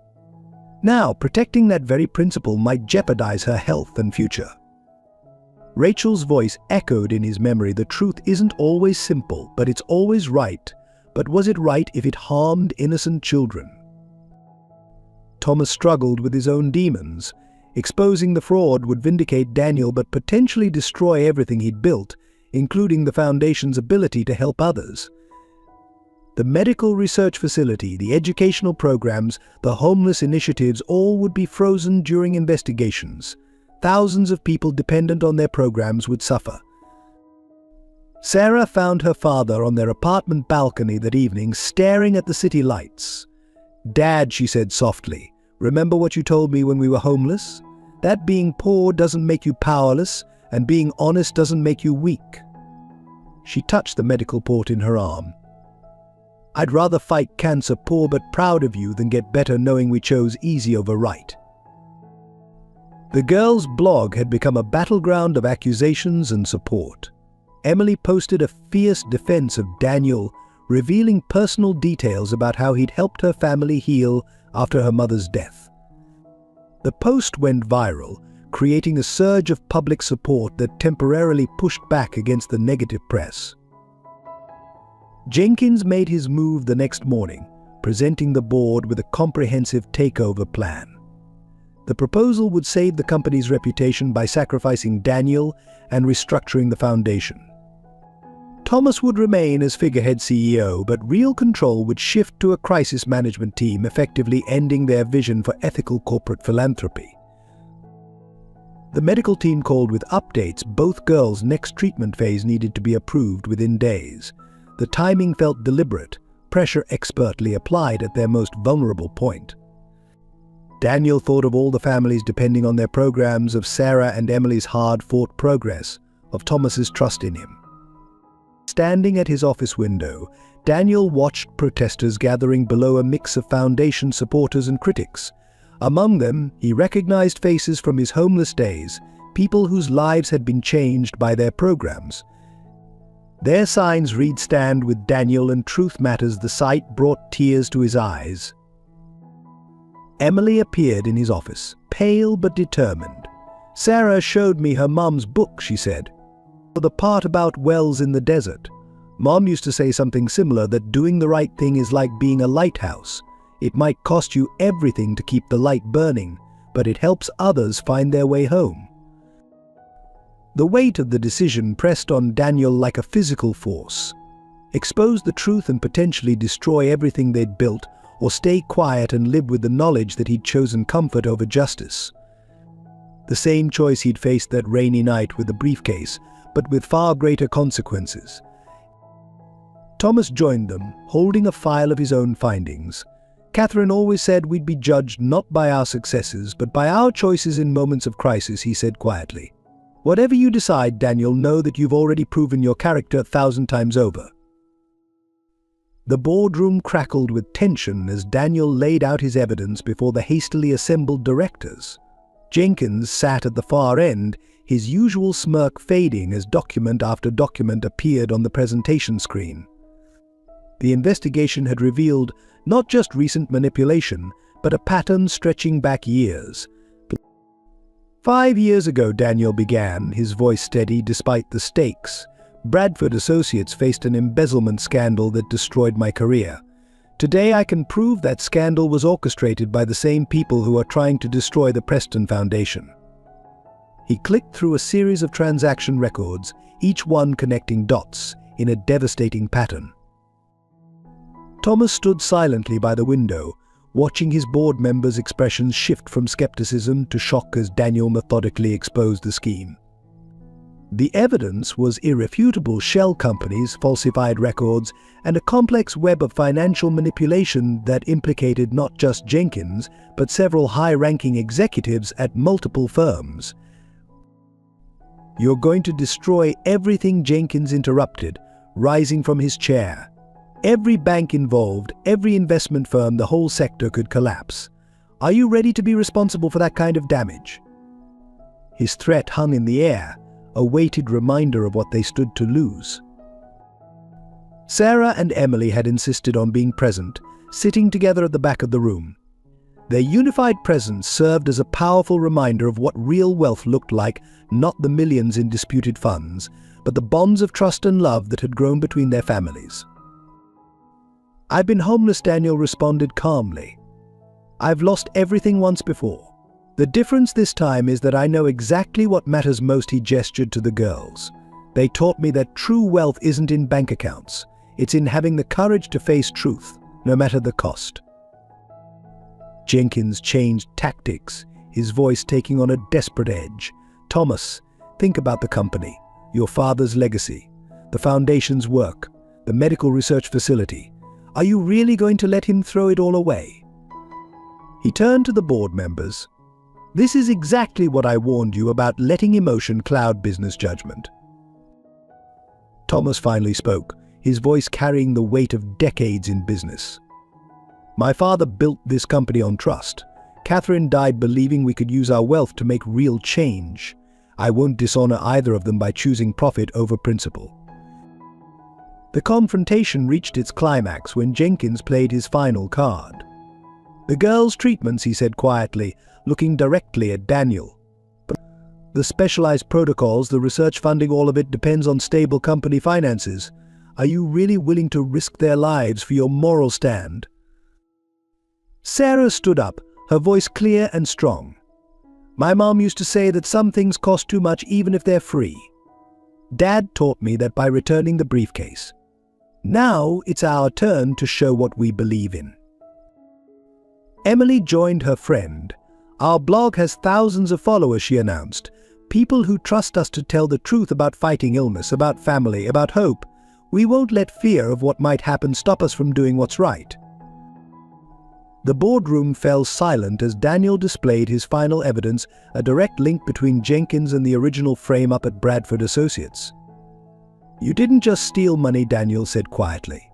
Now, protecting that very principle might jeopardize her health and future. Rachel's voice echoed in his memory. "The truth isn't always simple, but it's always right. But was it right if it harmed innocent children?" Thomas struggled with his own demons. Exposing the fraud would vindicate Daniel but potentially destroy everything he'd built, including the Foundation's ability to help others. The medical research facility, the educational programs, the homeless initiatives, all would be frozen during investigations. Thousands of people dependent on their programs would suffer. Sarah found her father on their apartment balcony that evening, staring at the city lights. "Dad," she said softly, "remember what you told me when we were homeless? That being poor doesn't make you powerless, and being honest doesn't make you weak." She touched the medical port in her arm. "I'd rather fight cancer poor but proud of you than get better knowing we chose easy over right." The girl's blog had become a battleground of accusations and support. Emily posted a fierce defense of Daniel, revealing personal details about how he'd helped her family heal after her mother's death. The post went viral, creating a surge of public support that temporarily pushed back against the negative press. Jenkins made his move the next morning, presenting the board with a comprehensive takeover plan. The proposal would save the company's reputation by sacrificing Daniel and restructuring the foundation. Thomas would remain as figurehead CEO, but real control would shift to a crisis management team, effectively ending their vision for ethical corporate philanthropy. The medical team called with updates. Both girls' next treatment phase needed to be approved within days. The timing felt deliberate, pressure expertly applied at their most vulnerable point. Daniel thought of all the families depending on their programs, of Sarah and Emily's hard-fought progress, of Thomas's trust in him. Standing at his office window, Daniel watched protesters gathering below, a mix of foundation supporters and critics. Among them, he recognized faces from his homeless days, people whose lives had been changed by their programs. Their signs read, "Stand with Daniel and Truth Matters." The sight brought tears to his eyes. Emily appeared in his office, pale but determined. "Sarah showed me her mom's book," she said. "The part about wells in the desert. Mom used to say something similar, that doing the right thing is like being a lighthouse. It might cost you everything to keep the light burning, but it helps others find their way home. The weight of the decision pressed on Daniel like a physical force. Expose the truth and potentially destroy everything they'd built, or stay quiet and live with the knowledge that he'd chosen comfort over justice. The same choice he'd faced that rainy night with the briefcase, but with far greater consequences. Thomas joined them, holding a file of his own findings. Catherine always said we'd be judged not by our successes, but by our choices in moments of crisis, he said quietly. Whatever you decide, Daniel, know that you've already proven your character 1,000 times over. The boardroom crackled with tension as Daniel laid out his evidence before the hastily assembled directors. Jenkins sat at the far end, his usual smirk fading as document after document appeared on the presentation screen. The investigation had revealed not just recent manipulation, but a pattern stretching back years. 5 years ago, Daniel began, his voice steady despite the stakes. Bradford Associates faced an embezzlement scandal that destroyed my career. Today I can prove that scandal was orchestrated by the same people who are trying to destroy the Preston Foundation. He clicked through a series of transaction records, each one connecting dots in a devastating pattern. Thomas stood silently by the window, watching his board members' expressions shift from skepticism to shock as Daniel methodically exposed the scheme. The evidence was irrefutable: shell companies, falsified records, and a complex web of financial manipulation that implicated not just Jenkins, but several high-ranking executives at multiple firms. "You're going to destroy everything," Jenkins interrupted, rising from his chair. "Every bank involved, every investment firm, the whole sector could collapse. Are you ready to be responsible for that kind of damage?" His threat hung in the air, a weighted reminder of what they stood to lose. Sarah and Emily had insisted on being present, sitting together at the back of the room. Their unified presence served as a powerful reminder of what real wealth looked like, not the millions in disputed funds, but the bonds of trust and love that had grown between their families. "I've been homeless," Daniel responded calmly. "I've lost everything once before. The difference this time is that I know exactly what matters most," he gestured to the girls. "They taught me that true wealth isn't in bank accounts. It's in having the courage to face truth, no matter the cost." Jenkins changed tactics, his voice taking on a desperate edge. "Thomas, think about the company, your father's legacy, the foundation's work, the medical research facility. Are you really going to let him throw it all away?" He turned to the board members. "This is exactly what I warned you about, letting emotion cloud business judgment." Thomas finally spoke, his voice carrying the weight of decades in business. "My father built this company on trust. Catherine died believing we could use our wealth to make real change. I won't dishonor either of them by choosing profit over principle." The confrontation reached its climax when Jenkins played his final card. "The girls' treatments," he said quietly, looking directly at Daniel. "The specialized protocols, the research funding, all of it depends on stable company finances. Are you really willing to risk their lives for your moral stand?" Sarah stood up, her voice clear and strong. "My mom used to say that some things cost too much even if they're free. Dad taught me that by returning the briefcase. Now it's our turn to show what we believe in." Emily joined her friend. "Our blog has thousands of followers," she announced. "People who trust us to tell the truth about fighting illness, about family, about hope. We won't let fear of what might happen stop us from doing what's right." The boardroom fell silent as Daniel displayed his final evidence, a direct link between Jenkins and the original frame-up at Bradford Associates. "You didn't just steal money," Daniel said quietly.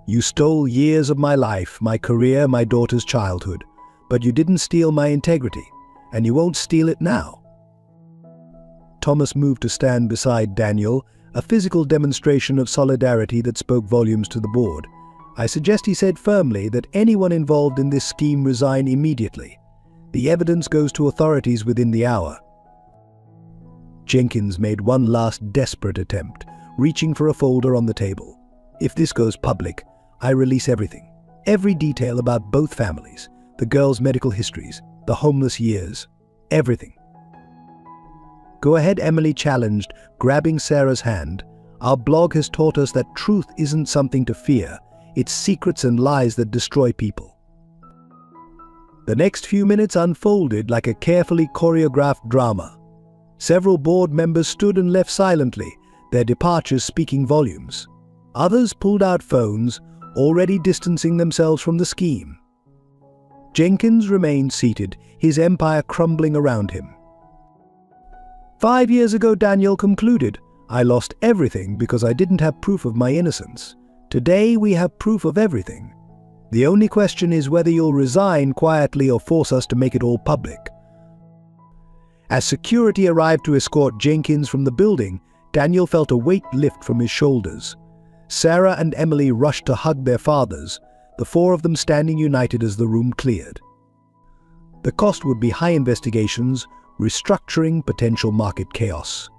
"You stole years of my life, my career, my daughter's childhood. But you didn't steal my integrity, and you won't steal it now." Thomas moved to stand beside Daniel, a physical demonstration of solidarity that spoke volumes to the board. "I suggest," he said firmly, "that anyone involved in this scheme resign immediately. The evidence goes to authorities within the hour." Jenkins made one last desperate attempt, reaching for a folder on the table. "If this goes public, I release everything. Every detail about both families, the girls' medical histories, the homeless years, everything. Go ahead, Emily challenged, grabbing Sarah's hand. Our blog has taught us that truth isn't something to fear, it's secrets and lies that destroy people. The next few minutes unfolded like a carefully choreographed drama. Several board members stood and left silently, their departures speaking volumes. Others pulled out phones, already distancing themselves from the scheme. Jenkins remained seated, his empire crumbling around him. 5 years ago, Daniel concluded, I lost everything because I didn't have proof of my innocence. Today we have proof of everything. The only question is whether you'll resign quietly or force us to make it all public. As security arrived to escort Jenkins from the building, Daniel felt a weight lift from his shoulders. Sarah and Emily rushed to hug their fathers, the four of them standing united as the room cleared. The cost would be high investigations, restructuring, potential market chaos.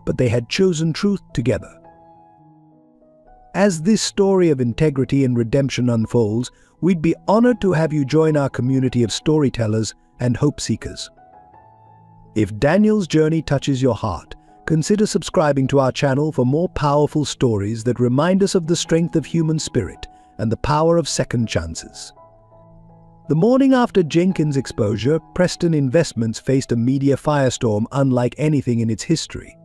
But they had chosen truth together. As this story of integrity and redemption unfolds, we'd be honored to have you join our community of storytellers and hope seekers. If Daniel's journey touches your heart, consider subscribing to our channel for more powerful stories that remind us of the strength of human spirit and the power of second chances. The morning after Jenkins' exposure, Preston Investments faced a media firestorm unlike anything in its history.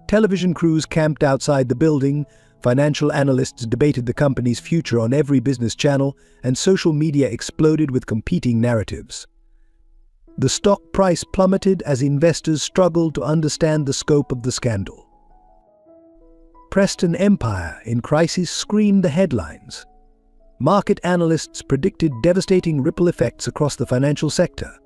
Television crews camped outside the building, financial analysts debated the company's future on every business channel, and social media exploded with competing narratives. The stock price plummeted as investors struggled to understand the scope of the scandal. Preston Empire in crisis screamed the headlines. Market analysts predicted devastating ripple effects across the financial sector.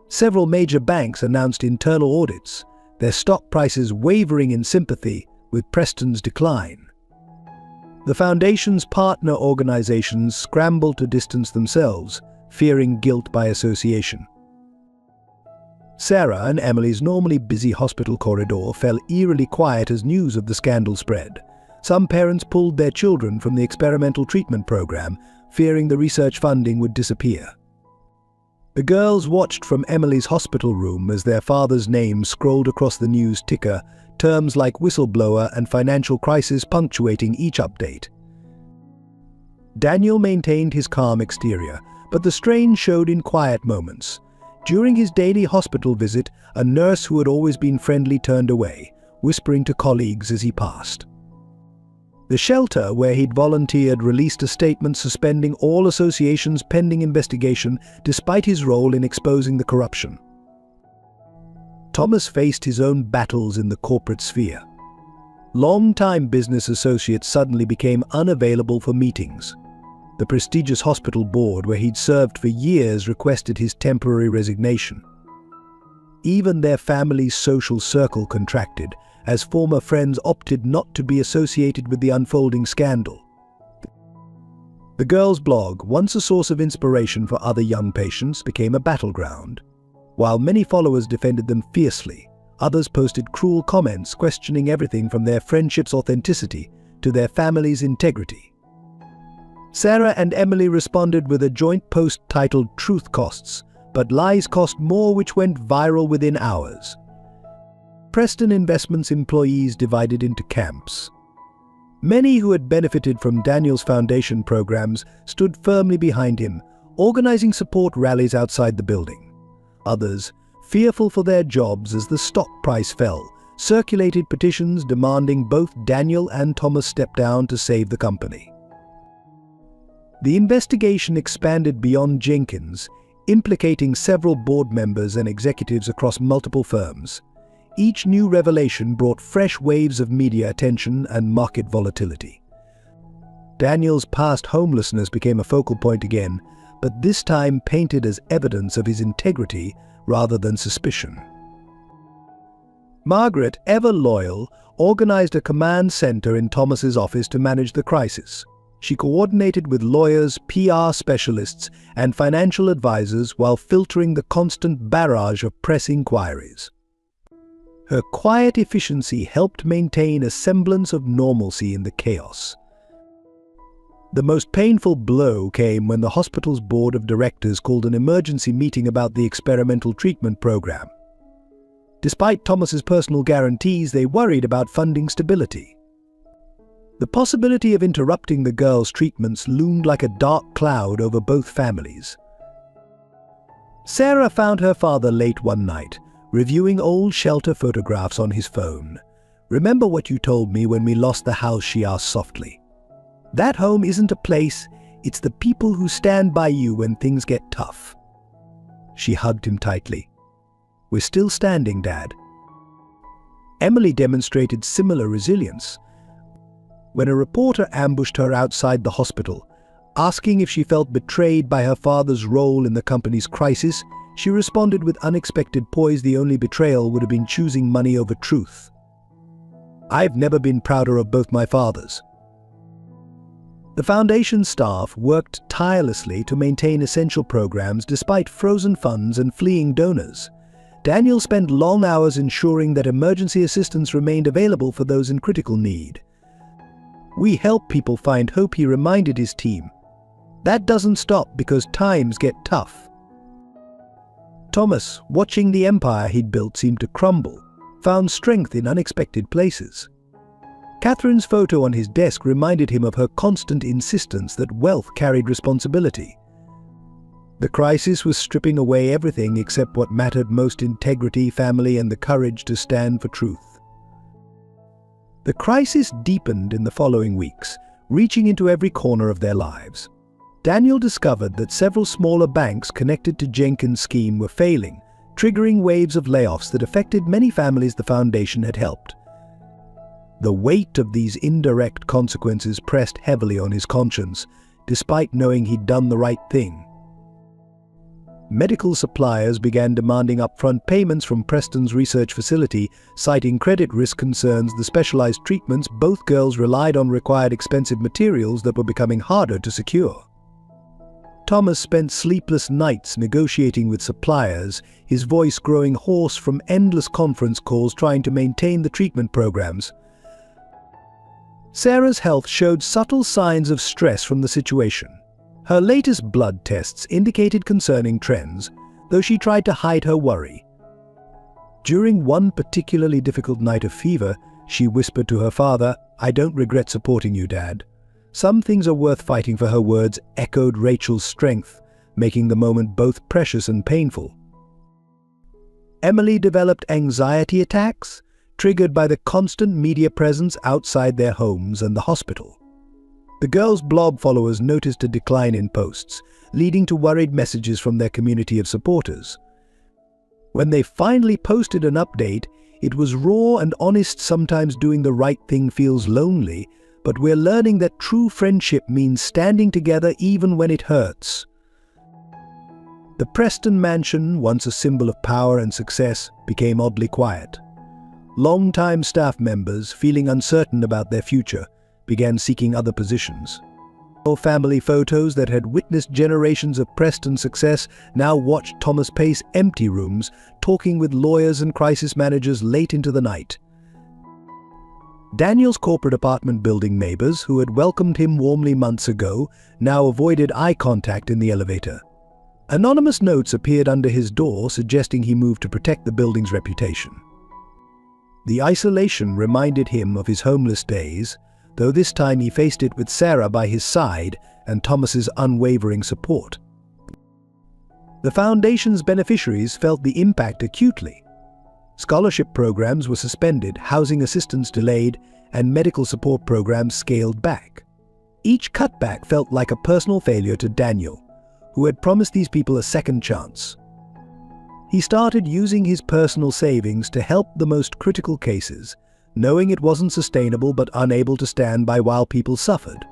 Several major banks announced internal audits, their stock prices wavering in sympathy with Preston's decline. The foundation's partner organizations scrambled to distance themselves, fearing guilt by association. Sarah and Emily's normally busy hospital corridor fell eerily quiet as news of the scandal spread. Some parents pulled their children from the experimental treatment program, fearing the research funding would disappear. The girls watched from Emily's hospital room as their father's name scrolled across the news ticker, terms like whistleblower and financial crisis punctuating each update. Daniel maintained his calm exterior, but the strain showed in quiet moments. During his daily hospital visit, a nurse who had always been friendly turned away, whispering to colleagues as he passed. The shelter where he'd volunteered released a statement suspending all associations pending investigation despite his role in exposing the corruption. Thomas faced his own battles in the corporate sphere. Long-time business associates suddenly became unavailable for meetings. The prestigious hospital board where he'd served for years requested his temporary resignation. Even their family's social circle contracted, as former friends opted not to be associated with the unfolding scandal. The girls' blog, once a source of inspiration for other young patients, became a battleground. While many followers defended them fiercely, others posted cruel comments questioning everything from their friendship's authenticity to their family's integrity. Sarah and Emily responded with a joint post titled "Truth Costs, but Lies Cost More," which went viral within hours. Preston Investments employees divided into camps. Many who had benefited from Daniel's foundation programs stood firmly behind him, organizing support rallies outside the building. Others, fearful for their jobs as the stock price fell, circulated petitions demanding both Daniel and Thomas step down to save the company. The investigation expanded beyond Jenkins, implicating several board members and executives across multiple firms. Each new revelation brought fresh waves of media attention and market volatility. Daniel's past homelessness became a focal point again, but this time painted as evidence of his integrity rather than suspicion. Margaret, ever loyal, organized a command center in Thomas's office to manage the crisis. She coordinated with lawyers, PR specialists, and financial advisors while filtering the constant barrage of press inquiries. Her quiet efficiency helped maintain a semblance of normalcy in the chaos. The most painful blow came when the hospital's board of directors called an emergency meeting about the experimental treatment program. Despite Thomas's personal guarantees, they worried about funding stability. The possibility of interrupting the girls' treatments loomed like a dark cloud over both families. Sarah found her father late one night, reviewing old shelter photographs on his phone. "Remember what you told me when we lost the house?" she asked softly. "That home isn't a place, it's the people who stand by you when things get tough." She hugged him tightly. "We're still standing, Dad." Emily demonstrated similar resilience. When a reporter ambushed her outside the hospital, asking if she felt betrayed by her father's role in the company's crisis, she responded with unexpected poise. "The only betrayal would have been choosing money over truth. I've never been prouder of both my fathers." The foundation staff worked tirelessly to maintain essential programs despite frozen funds and fleeing donors. Daniel spent long hours ensuring that emergency assistance remained available for those in critical need. "We help people find hope," he reminded his team. "That doesn't stop because times get tough." Thomas, watching the empire he'd built seem to crumble, found strength in unexpected places. Catherine's photo on his desk reminded him of her constant insistence that wealth carried responsibility. The crisis was stripping away everything except what mattered most: integrity, family, and the courage to stand for truth. The crisis deepened in the following weeks, reaching into every corner of their lives. Daniel discovered that several smaller banks connected to Jenkins' scheme were failing, triggering waves of layoffs that affected many families the foundation had helped. The weight of these indirect consequences pressed heavily on his conscience, despite knowing he'd done the right thing. Medical suppliers began demanding upfront payments from Preston's research facility, citing credit risk concerns. The specialized treatments both girls relied on required expensive materials that were becoming harder to secure. Thomas spent sleepless nights negotiating with suppliers, his voice growing hoarse from endless conference calls trying to maintain the treatment programs. Sarah's health showed subtle signs of stress from the situation. Her latest blood tests indicated concerning trends, though she tried to hide her worry. During one particularly difficult night of fever, she whispered to her father, "I don't regret supporting you, Dad. Some things are worth fighting for." Her words echoed Rachel's strength, making the moment both precious and painful. Emily developed anxiety attacks, triggered by the constant media presence outside their homes and the hospital. The girls' blog followers noticed a decline in posts, leading to worried messages from their community of supporters. When they finally posted an update, it was raw and honest. "Sometimes doing the right thing feels lonely, but we're learning that true friendship means standing together even when it hurts." The Preston mansion, once a symbol of power and success, became oddly quiet. Long-time staff members, feeling uncertain about their future, began seeking other positions. Family photos that had witnessed generations of Preston success now watched Thomas pace empty rooms, talking with lawyers and crisis managers late into the night. Daniel's corporate apartment building neighbors, who had welcomed him warmly months ago, now avoided eye contact in the elevator. Anonymous notes appeared under his door suggesting he moved to protect the building's reputation. The isolation reminded him of his homeless days, though this time he faced it with Sarah by his side and Thomas's unwavering support. The foundation's beneficiaries felt the impact acutely. Scholarship programs were suspended, housing assistance delayed, and medical support programs scaled back. Each cutback felt like a personal failure to Daniel, who had promised these people a second chance. He started using his personal savings to help the most critical cases, knowing it wasn't sustainable but unable to stand by while people suffered.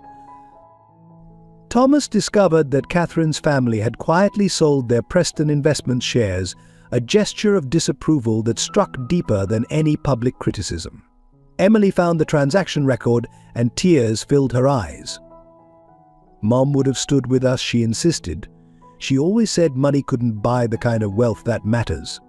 Thomas discovered that Catherine's family had quietly sold their Preston Investments shares, a gesture of disapproval that struck deeper than any public criticism. Emily found the transaction record and tears filled her eyes. "Mom would have stood with us," she insisted. "She always said money couldn't buy the kind of wealth that matters."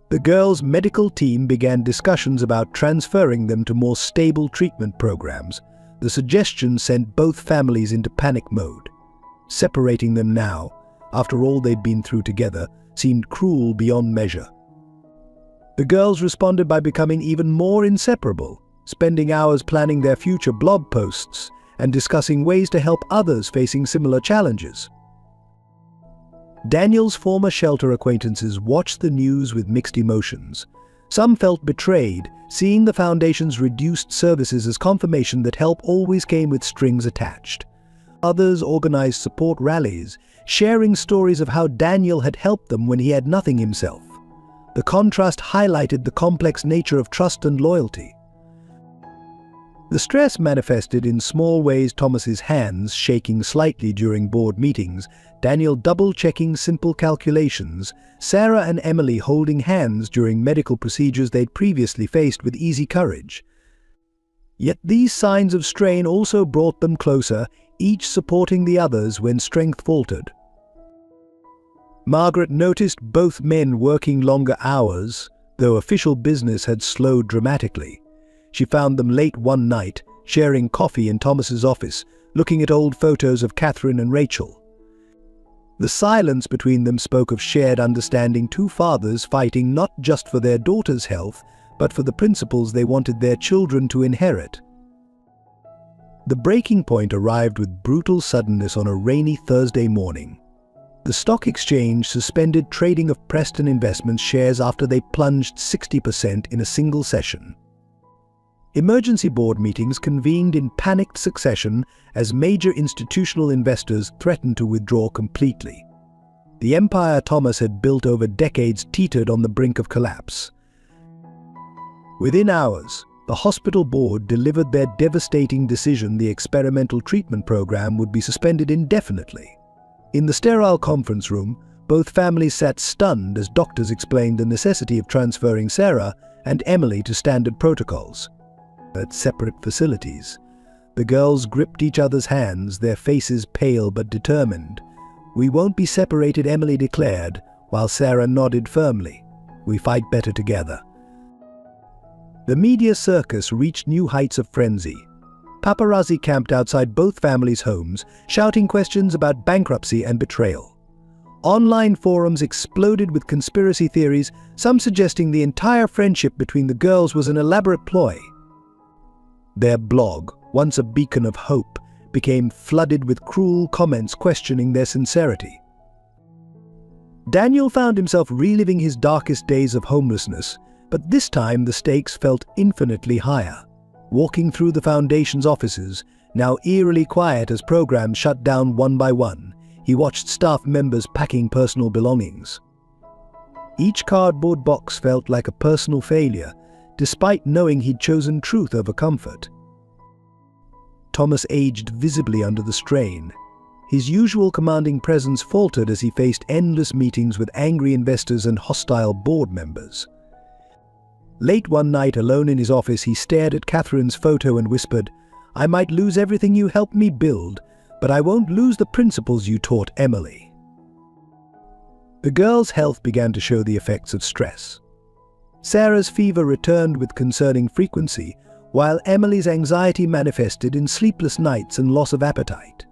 The girls' medical team began discussions about transferring them to more stable treatment programs, The suggestion sent both families into panic mode. Separating them now, after all they'd been through together, seemed cruel beyond measure. The girls responded by becoming even more inseparable, spending hours planning their future blog posts and discussing ways to help others facing similar challenges. Daniel's former shelter acquaintances watched the news with mixed emotions. Some felt betrayed, seeing the Foundation's reduced services as confirmation that help always came with strings attached. Others organized support rallies, sharing stories of how Daniel had helped them when he had nothing himself. The contrast highlighted the complex nature of trust and loyalty. The stress manifested in small ways: Thomas's hands shaking slightly during board meetings, Daniel double-checking simple calculations, Sarah and Emily holding hands during medical procedures they'd previously faced with easy courage. Yet these signs of strain also brought them closer, each supporting the others when strength faltered. Margaret noticed both men working longer hours, though official business had slowed dramatically. She found them late one night, sharing coffee in Thomas's office, looking at old photos of Catherine and Rachel. The silence between them spoke of shared understanding: two fathers fighting not just for their daughter's health, but for the principles they wanted their children to inherit. The breaking point arrived with brutal suddenness on a rainy Thursday morning. The stock exchange suspended trading of Preston Investments shares after they plunged 60% in a single session. Emergency board meetings convened in panicked succession as major institutional investors threatened to withdraw completely. The empire Thomas had built over decades teetered on the brink of collapse. Within hours, the hospital board delivered their devastating decision: the experimental treatment program would be suspended indefinitely. In the sterile conference room, both families sat stunned as doctors explained the necessity of transferring Sarah and Emily to standard protocols. At separate facilities, the girls gripped each other's hands, their faces pale but determined. "We won't be separated," Emily declared, while Sarah nodded firmly. "We fight better together." The media circus reached new heights of frenzy. Paparazzi camped outside both families' homes, shouting questions about bankruptcy and betrayal. Online forums exploded with conspiracy theories, some suggesting the entire friendship between the girls was an elaborate ploy. Their blog, once a beacon of hope, became flooded with cruel comments questioning their sincerity. Daniel found himself reliving his darkest days of homelessness, but this time the stakes felt infinitely higher. Walking through the Foundation's offices, now eerily quiet as programs shut down one by one, he watched staff members packing personal belongings. Each cardboard box felt like a personal failure, despite knowing he'd chosen truth over comfort. Thomas aged visibly under the strain. His usual commanding presence faltered as he faced endless meetings with angry investors and hostile board members. Late one night, alone in his office, he stared at Catherine's photo and whispered, "I might lose everything you helped me build, but I won't lose the principles you taught Emily." The girl's health began to show the effects of stress. Sarah's fever returned with concerning frequency, while Emily's anxiety manifested in sleepless nights and loss of appetite.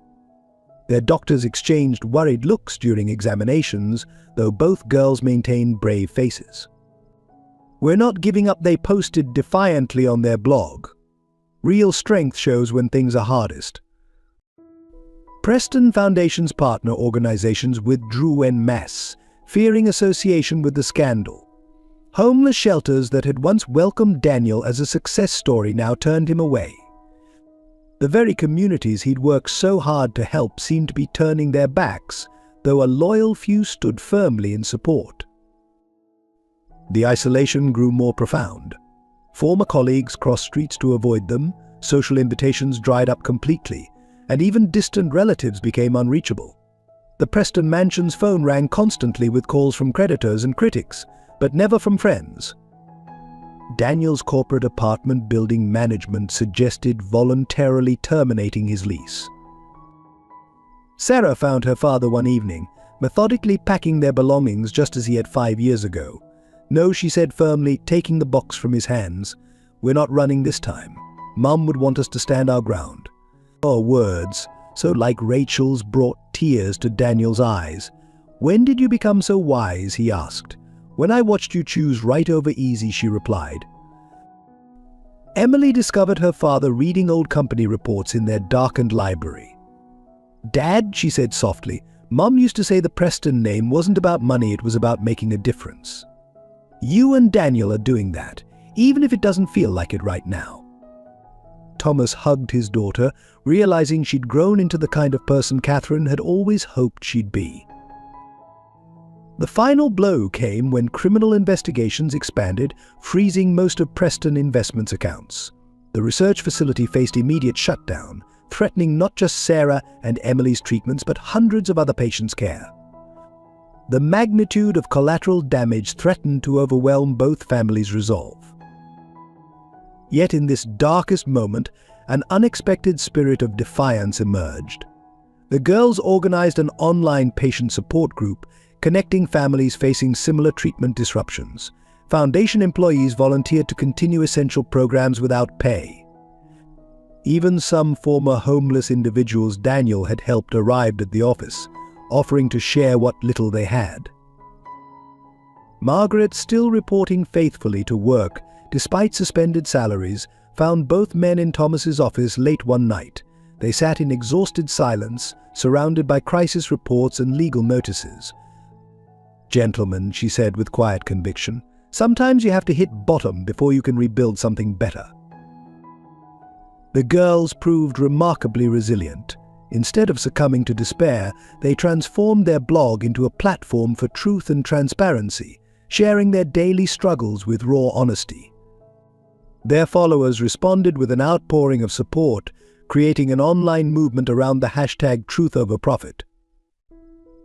Their doctors exchanged worried looks during examinations, though both girls maintained brave faces. "We're not giving up," they posted defiantly on their blog. Real strength shows when things are hardest. Preston Foundation's partner organizations withdrew en masse, fearing association with the scandal. Homeless shelters that had once welcomed Daniel as a success story now turned him away. The very communities he'd worked so hard to help seemed to be turning their backs, though a loyal few stood firmly in support. The isolation grew more profound. Former colleagues crossed streets to avoid them, social invitations dried up completely, and even distant relatives became unreachable. The Preston Mansion's phone rang constantly with calls from creditors and critics, but never from friends. Daniel's corporate apartment building management suggested voluntarily terminating his lease. Sarah found her father one evening, methodically packing their belongings just as he had 5 years ago. "No," she said firmly, taking the box from his hands. "We're not running this time. Mum would want us to stand our ground." Her words, so like Rachel's, brought tears to Daniel's eyes. "When did you become so wise?" he asked. "When I watched you choose right over easy," she replied. Emily discovered her father reading old company reports in their darkened library. "Dad," she said softly, "Mum used to say the Preston name wasn't about money, it was about making a difference. You and Daniel are doing that, even if it doesn't feel like it right now." Thomas hugged his daughter, realizing she'd grown into the kind of person Catherine had always hoped she'd be. The final blow came when criminal investigations expanded, freezing most of Preston Investments' accounts. The research facility faced immediate shutdown, threatening not just Sarah and Emily's treatments but hundreds of other patients' care. The magnitude of collateral damage threatened to overwhelm both families' resolve. Yet in this darkest moment, an unexpected spirit of defiance emerged. The girls organized an online patient support group, connecting families facing similar treatment disruptions. Foundation employees volunteered to continue essential programs without pay. Even some former homeless individuals Daniel had helped arrived at the office, offering to share what little they had. Margaret, still reporting faithfully to work despite suspended salaries, found both men in Thomas's office late one night. They sat in exhausted silence, surrounded by crisis reports and legal notices. "Gentlemen," she said with quiet conviction, "sometimes you have to hit bottom before you can rebuild something better." The girls proved remarkably resilient. Instead of succumbing to despair, they transformed their blog into a platform for truth and transparency, sharing their daily struggles with raw honesty. Their followers responded with an outpouring of support, creating an online movement around the hashtag #TruthOverProfit.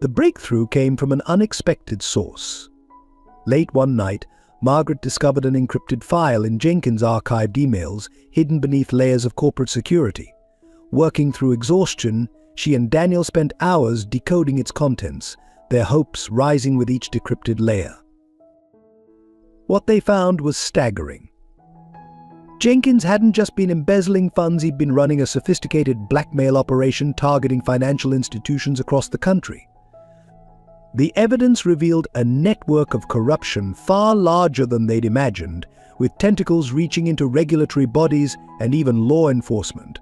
The breakthrough came from an unexpected source. Late one night, Margaret discovered an encrypted file in Jenkins' archived emails hidden beneath layers of corporate security. Working through exhaustion, she and Daniel spent hours decoding its contents, their hopes rising with each decrypted layer. What they found was staggering. Jenkins hadn't just been embezzling funds, he'd been running a sophisticated blackmail operation targeting financial institutions across the country. The evidence revealed a network of corruption far larger than they'd imagined, with tentacles reaching into regulatory bodies and even law enforcement.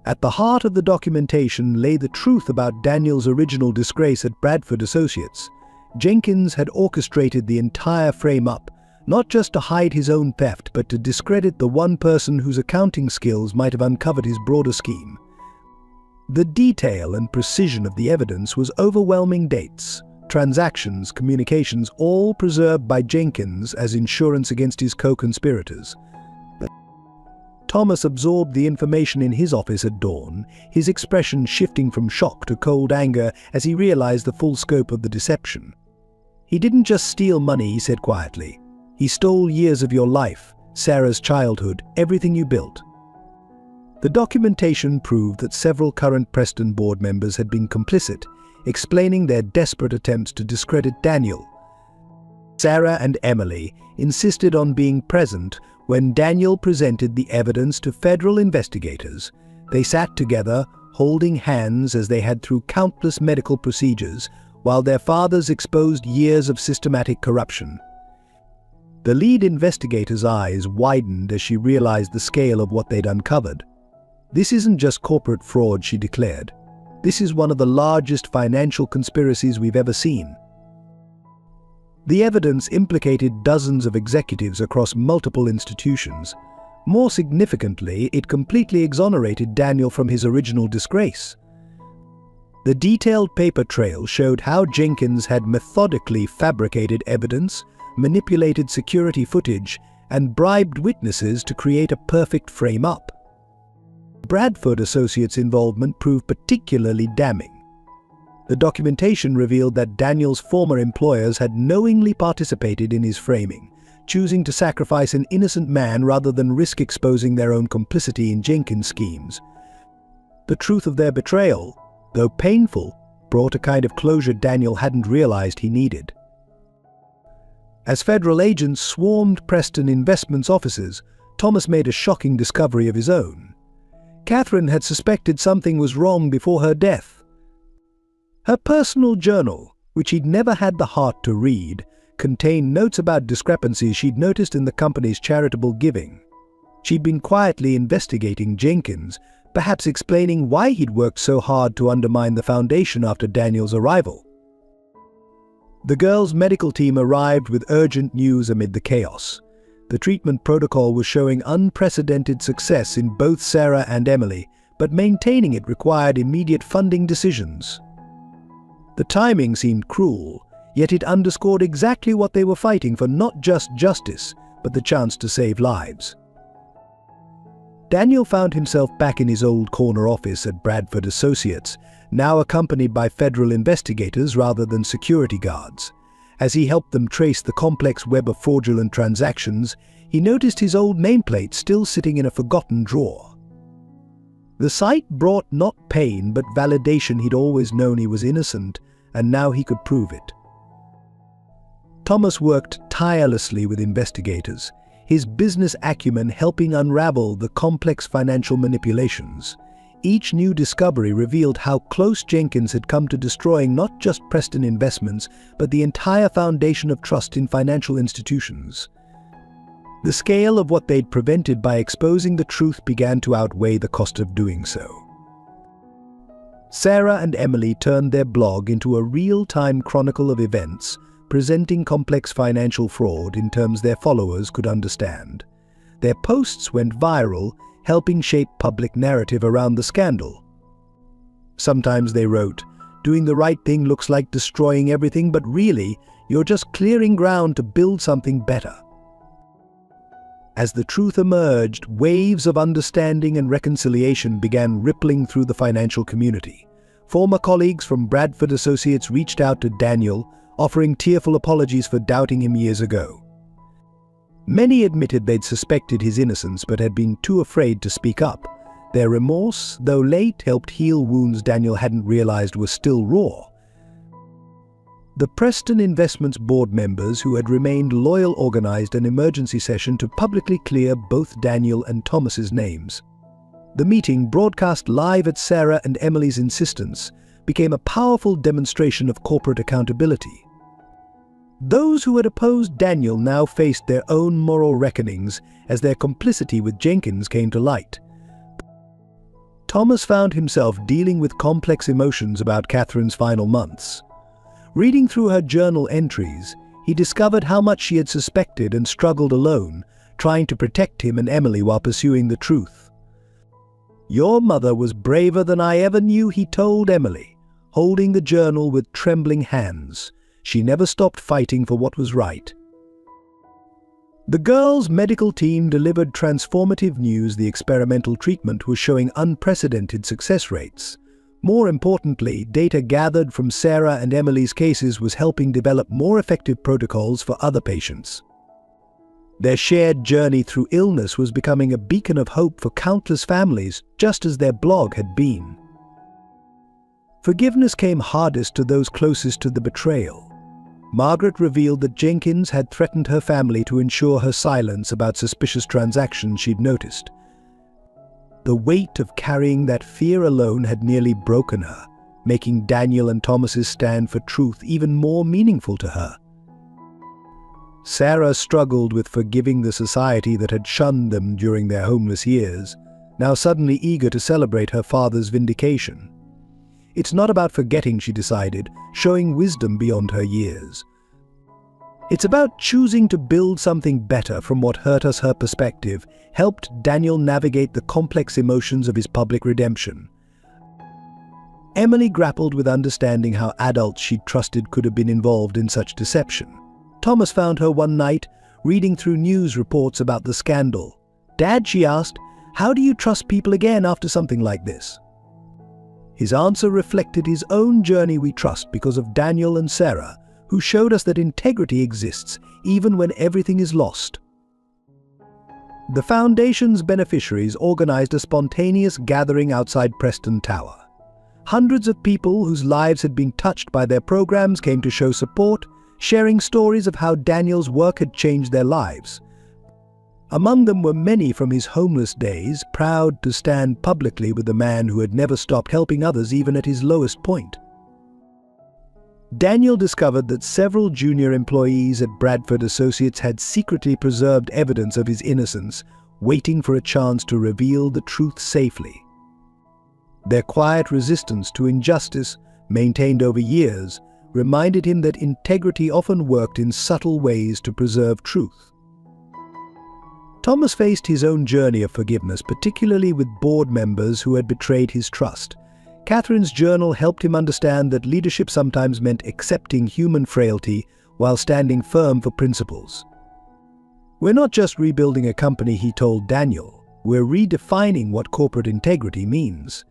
At the heart of the documentation lay the truth about Daniel's original disgrace at Bradford Associates. Jenkins had orchestrated the entire frame-up, not just to hide his own theft, but to discredit the one person whose accounting skills might have uncovered his broader scheme. The detail and precision of the evidence was overwhelming. Dates, transactions, communications, all preserved by Jenkins as insurance against his co-conspirators. Thomas absorbed the information in his office at dawn, his expression shifting from shock to cold anger as he realized the full scope of the deception. "He didn't just steal money," he said quietly. "He stole years of your life, Sarah's childhood, everything you built." The documentation proved that several current Preston board members had been complicit, explaining their desperate attempts to discredit Daniel. Sarah and Emily insisted on being present when Daniel presented the evidence to federal investigators. They sat together, holding hands as they had through countless medical procedures, while their fathers exposed years of systematic corruption. The lead investigator's eyes widened as she realized the scale of what they'd uncovered. "This isn't just corporate fraud," she declared. "This is one of the largest financial conspiracies we've ever seen." The evidence implicated dozens of executives across multiple institutions. More significantly, it completely exonerated Daniel from his original disgrace. The detailed paper trail showed how Jenkins had methodically fabricated evidence, manipulated security footage, and bribed witnesses to create a perfect frame-up. Bradford Associates' involvement proved particularly damning. The documentation revealed that Daniel's former employers had knowingly participated in his framing, choosing to sacrifice an innocent man rather than risk exposing their own complicity in Jenkins' schemes. The truth of their betrayal, though painful, brought a kind of closure Daniel hadn't realized he needed. As federal agents swarmed Preston Investments offices, Thomas made a shocking discovery of his own. Catherine had suspected something was wrong before her death. Her personal journal, which he'd never had the heart to read, contained notes about discrepancies she'd noticed in the company's charitable giving. She'd been quietly investigating Jenkins, perhaps explaining why he'd worked so hard to undermine the foundation after Daniel's arrival. The girls' medical team arrived with urgent news amid the chaos. The treatment protocol was showing unprecedented success in both Sarah and Emily, but maintaining it required immediate funding decisions. The timing seemed cruel, yet it underscored exactly what they were fighting for: not just justice, but the chance to save lives. Daniel found himself back in his old corner office at Bradford Associates, now accompanied by federal investigators rather than security guards. As he helped them trace the complex web of fraudulent transactions, he noticed his old nameplate still sitting in a forgotten drawer. The sight brought not pain but validation. He'd always known he was innocent, and now he could prove it. Thomas worked tirelessly with investigators, his business acumen helping unravel the complex financial manipulations. Each new discovery revealed how close Jenkins had come to destroying not just Preston Investments, but the entire foundation of trust in financial institutions. The scale of what they'd prevented by exposing the truth began to outweigh the cost of doing so. Sarah and Emily turned their blog into a real-time chronicle of events, presenting complex financial fraud in terms their followers could understand. Their posts went viral, helping shape public narrative around the scandal. Sometimes they wrote, "Doing the right thing looks like destroying everything, but really, you're just clearing ground to build something better." As the truth emerged, waves of understanding and reconciliation began rippling through the financial community. Former colleagues from Bradford Associates reached out to Daniel, offering tearful apologies for doubting him years ago. Many admitted they'd suspected his innocence but had been too afraid to speak up. Their remorse, though late, helped heal wounds Daniel hadn't realized were still raw. The Preston Investments board members who had remained loyal organized an emergency session to publicly clear both Daniel and Thomas's names. The meeting, broadcast live at Sarah and Emily's insistence, became a powerful demonstration of corporate accountability. Those who had opposed Daniel now faced their own moral reckonings as their complicity with Jenkins came to light. Thomas found himself dealing with complex emotions about Catherine's final months. Reading through her journal entries, he discovered how much she had suspected and struggled alone, trying to protect him and Emily while pursuing the truth. "Your mother was braver than I ever knew," he told Emily, holding the journal with trembling hands. She never stopped fighting for what was right. The girls' medical team delivered transformative news. The experimental treatment was showing unprecedented success rates. More importantly, data gathered from Sarah and Emily's cases was helping develop more effective protocols for other patients. Their shared journey through illness was becoming a beacon of hope for countless families, just as their blog had been. Forgiveness came hardest to those closest to the betrayal. Margaret revealed that Jenkins had threatened her family to ensure her silence about suspicious transactions she'd noticed. The weight of carrying that fear alone had nearly broken her, making Daniel and Thomas's stand for truth even more meaningful to her. Sarah struggled with forgiving the society that had shunned them during their homeless years, now suddenly eager to celebrate her father's vindication. It's not about forgetting, she decided, showing wisdom beyond her years. It's about choosing to build something better from what hurt us. Her perspective helped Daniel navigate the complex emotions of his public redemption. Emily grappled with understanding how adults she'd trusted could have been involved in such deception. Thomas found her one night, reading through news reports about the scandal. "Dad," she asked, "how do you trust people again after something like this?" His answer reflected his own journey. "We trust because of Daniel and Sarah, who showed us that integrity exists even when everything is lost." The Foundation's beneficiaries organized a spontaneous gathering outside Preston Tower. Hundreds of people whose lives had been touched by their programs came to show support, sharing stories of how Daniel's work had changed their lives. Among them were many from his homeless days, proud to stand publicly with the man who had never stopped helping others even at his lowest point. Daniel discovered that several junior employees at Bradford Associates had secretly preserved evidence of his innocence, waiting for a chance to reveal the truth safely. Their quiet resistance to injustice, maintained over years, reminded him that integrity often worked in subtle ways to preserve truth. Thomas faced his own journey of forgiveness, particularly with board members who had betrayed his trust. Catherine's journal helped him understand that leadership sometimes meant accepting human frailty while standing firm for principles. "We're not just rebuilding a company," he told Daniel. "We're redefining what corporate integrity means."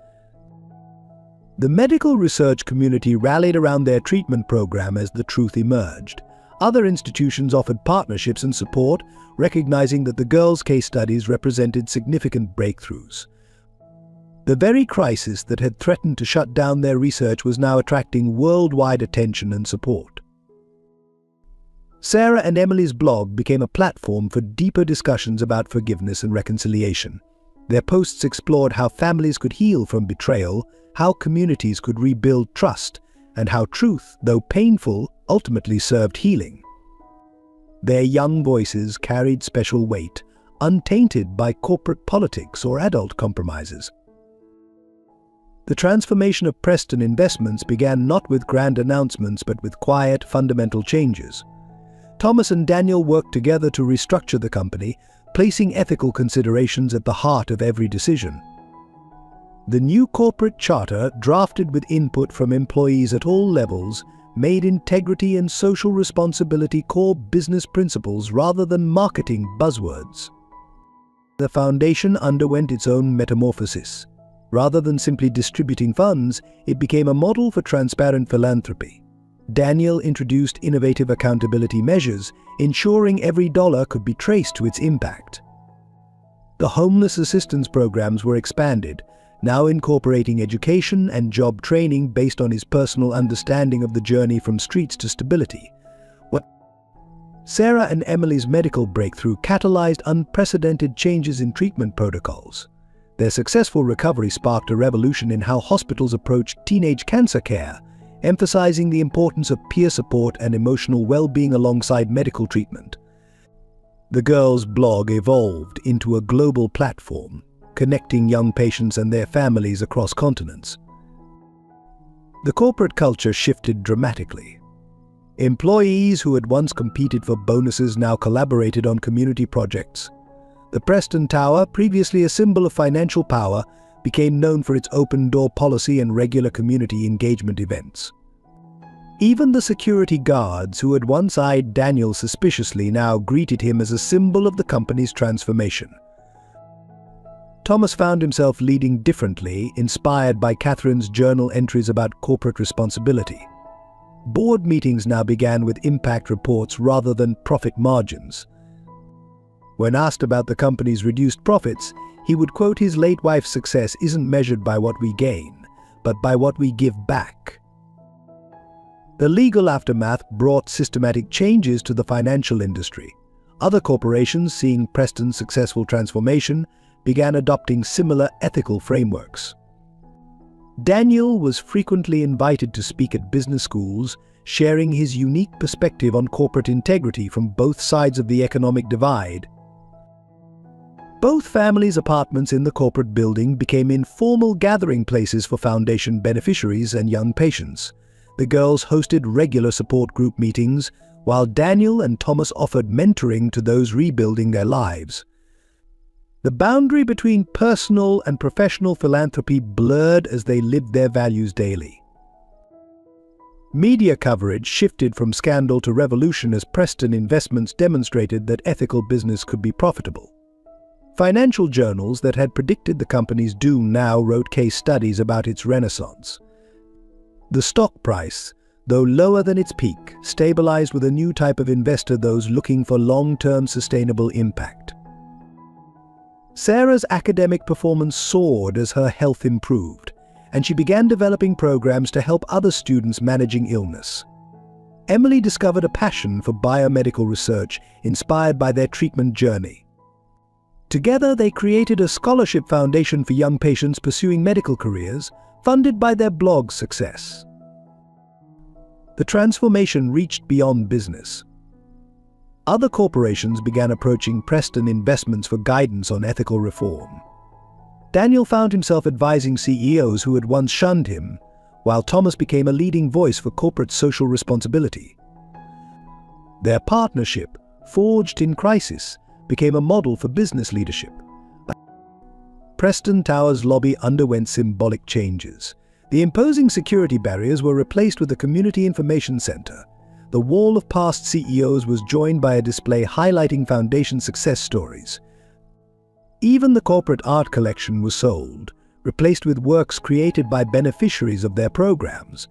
The medical research community rallied around their treatment program as the truth emerged. Other institutions offered partnerships and support, recognizing that the girls' case studies represented significant breakthroughs. The very crisis that had threatened to shut down their research was now attracting worldwide attention and support. Sarah and Emily's blog became a platform for deeper discussions about forgiveness and reconciliation. Their posts explored how families could heal from betrayal, how communities could rebuild trust, and how truth, though painful, ultimately served healing. Their young voices carried special weight, untainted by corporate politics or adult compromises. The transformation of Preston Investments began not with grand announcements but with quiet, fundamental changes. Thomas and Daniel worked together to restructure the company, placing ethical considerations at the heart of every decision. The new corporate charter, drafted with input from employees at all levels, made integrity and social responsibility core business principles rather than marketing buzzwords. The foundation underwent its own metamorphosis. Rather than simply distributing funds, it became a model for transparent philanthropy. Daniel introduced innovative accountability measures, ensuring every dollar could be traced to its impact. The homeless assistance programs were expanded, now incorporating education and job training based on his personal understanding of the journey from streets to stability. Sarah and Emily's medical breakthrough catalyzed unprecedented changes in treatment protocols. Their successful recovery sparked a revolution in how hospitals approached teenage cancer care, emphasizing the importance of peer support and emotional well-being alongside medical treatment. The girls' blog evolved into a global platform, connecting young patients and their families across continents. The corporate culture shifted dramatically. Employees who had once competed for bonuses now collaborated on community projects. The Preston Tower, previously a symbol of financial power, became known for its open-door policy and regular community engagement events. Even the security guards who had once eyed Daniel suspiciously now greeted him as a symbol of the company's transformation. Thomas found himself leading differently, inspired by Catherine's journal entries about corporate responsibility. Board meetings now began with impact reports rather than profit margins. When asked about the company's reduced profits, he would quote his late wife's success isn't measured by what we gain, but by what we give back. The legal aftermath brought systematic changes to the financial industry. Other corporations, seeing Preston's successful transformation, began adopting similar ethical frameworks. Daniel was frequently invited to speak at business schools, sharing his unique perspective on corporate integrity from both sides of the economic divide. Both families' apartments in the corporate building became informal gathering places for foundation beneficiaries and young patients. The girls hosted regular support group meetings, while Daniel and Thomas offered mentoring to those rebuilding their lives. The boundary between personal and professional philanthropy blurred as they lived their values daily. Media coverage shifted from scandal to revolution as Preston Investments demonstrated that ethical business could be profitable. Financial journals that had predicted the company's doom now wrote case studies about its renaissance. The stock price, though lower than its peak, stabilized with a new type of investor, those looking for long-term sustainable impact. Sarah's academic performance soared as her health improved, and she began developing programs to help other students managing illness. Emily discovered a passion for biomedical research inspired by their treatment journey. Together, they created a scholarship foundation for young patients pursuing medical careers, funded by their blog's success. The transformation reached beyond business. Other corporations began approaching Preston Investments for guidance on ethical reform. Daniel found himself advising CEOs who had once shunned him, while Thomas became a leading voice for corporate social responsibility. Their partnership, forged in crisis, became a model for business leadership. Preston Tower's lobby underwent symbolic changes. The imposing security barriers were replaced with a community information center. The wall of past CEOs was joined by a display highlighting foundation success stories. Even the corporate art collection was sold, replaced with works created by beneficiaries of their programs.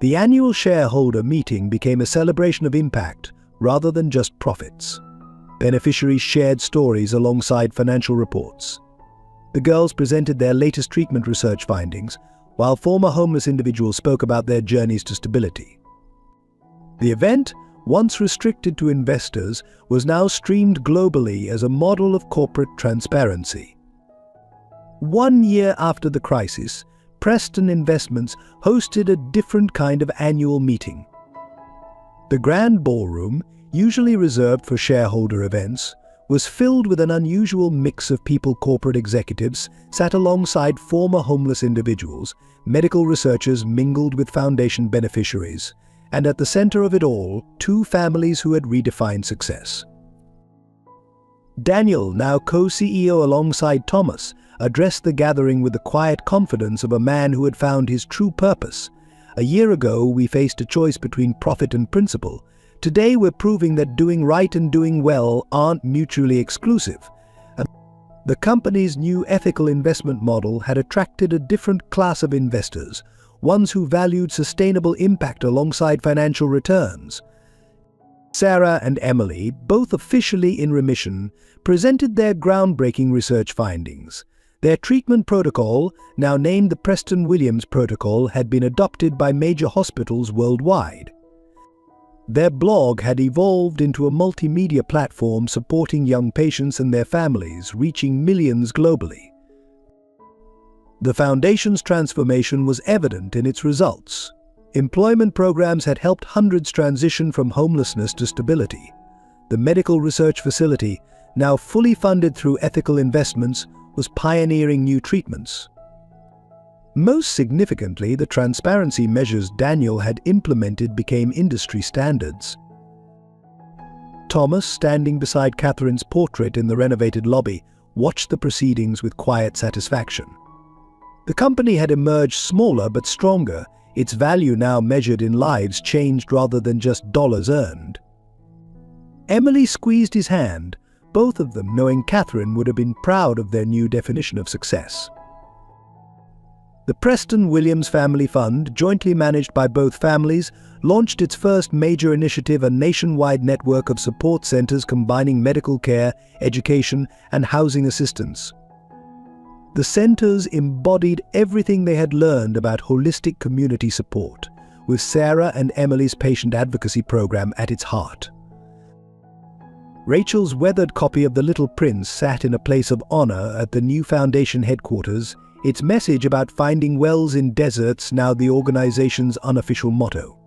The annual shareholder meeting became a celebration of impact rather than just profits. Beneficiaries shared stories alongside financial reports. The girls presented their latest treatment research findings, while former homeless individuals spoke about their journeys to stability. The event, once restricted to investors, was now streamed globally as a model of corporate transparency. 1 year after the crisis, Preston Investments hosted a different kind of annual meeting. The grand ballroom, usually reserved for shareholder events, was filled with an unusual mix of people. Corporate executives sat alongside former homeless individuals, medical researchers mingled with foundation beneficiaries, and at the center of it all, two families who had redefined success. Daniel, now co-CEO alongside Thomas, addressed the gathering with the quiet confidence of a man who had found his true purpose. A year ago, we faced a choice between profit and principle. Today, we're proving that doing right and doing well aren't mutually exclusive. The company's new ethical investment model had attracted a different class of investors, ones who valued sustainable impact alongside financial returns. Sarah and Emily, both officially in remission, presented their groundbreaking research findings. Their treatment protocol, now named the Preston Williams Protocol, had been adopted by major hospitals worldwide. Their blog had evolved into a multimedia platform supporting young patients and their families, reaching millions globally. The foundation's transformation was evident in its results. Employment programs had helped hundreds transition from homelessness to stability. The medical research facility, now fully funded through ethical investments, was pioneering new treatments. Most significantly, the transparency measures Daniel had implemented became industry standards. Thomas, standing beside Catherine's portrait in the renovated lobby, watched the proceedings with quiet satisfaction. The company had emerged smaller but stronger, its value now measured in lives changed rather than just dollars earned. Emily squeezed his hand, both of them knowing Catherine would have been proud of their new definition of success. The Preston Williams Family Fund, jointly managed by both families, launched its first major initiative, a nationwide network of support centers combining medical care, education, and housing assistance. The centers embodied everything they had learned about holistic community support, with Sarah and Emily's patient advocacy program at its heart. Rachel's weathered copy of The Little Prince sat in a place of honor at the new foundation headquarters, its message about finding wells in deserts now the organization's unofficial motto.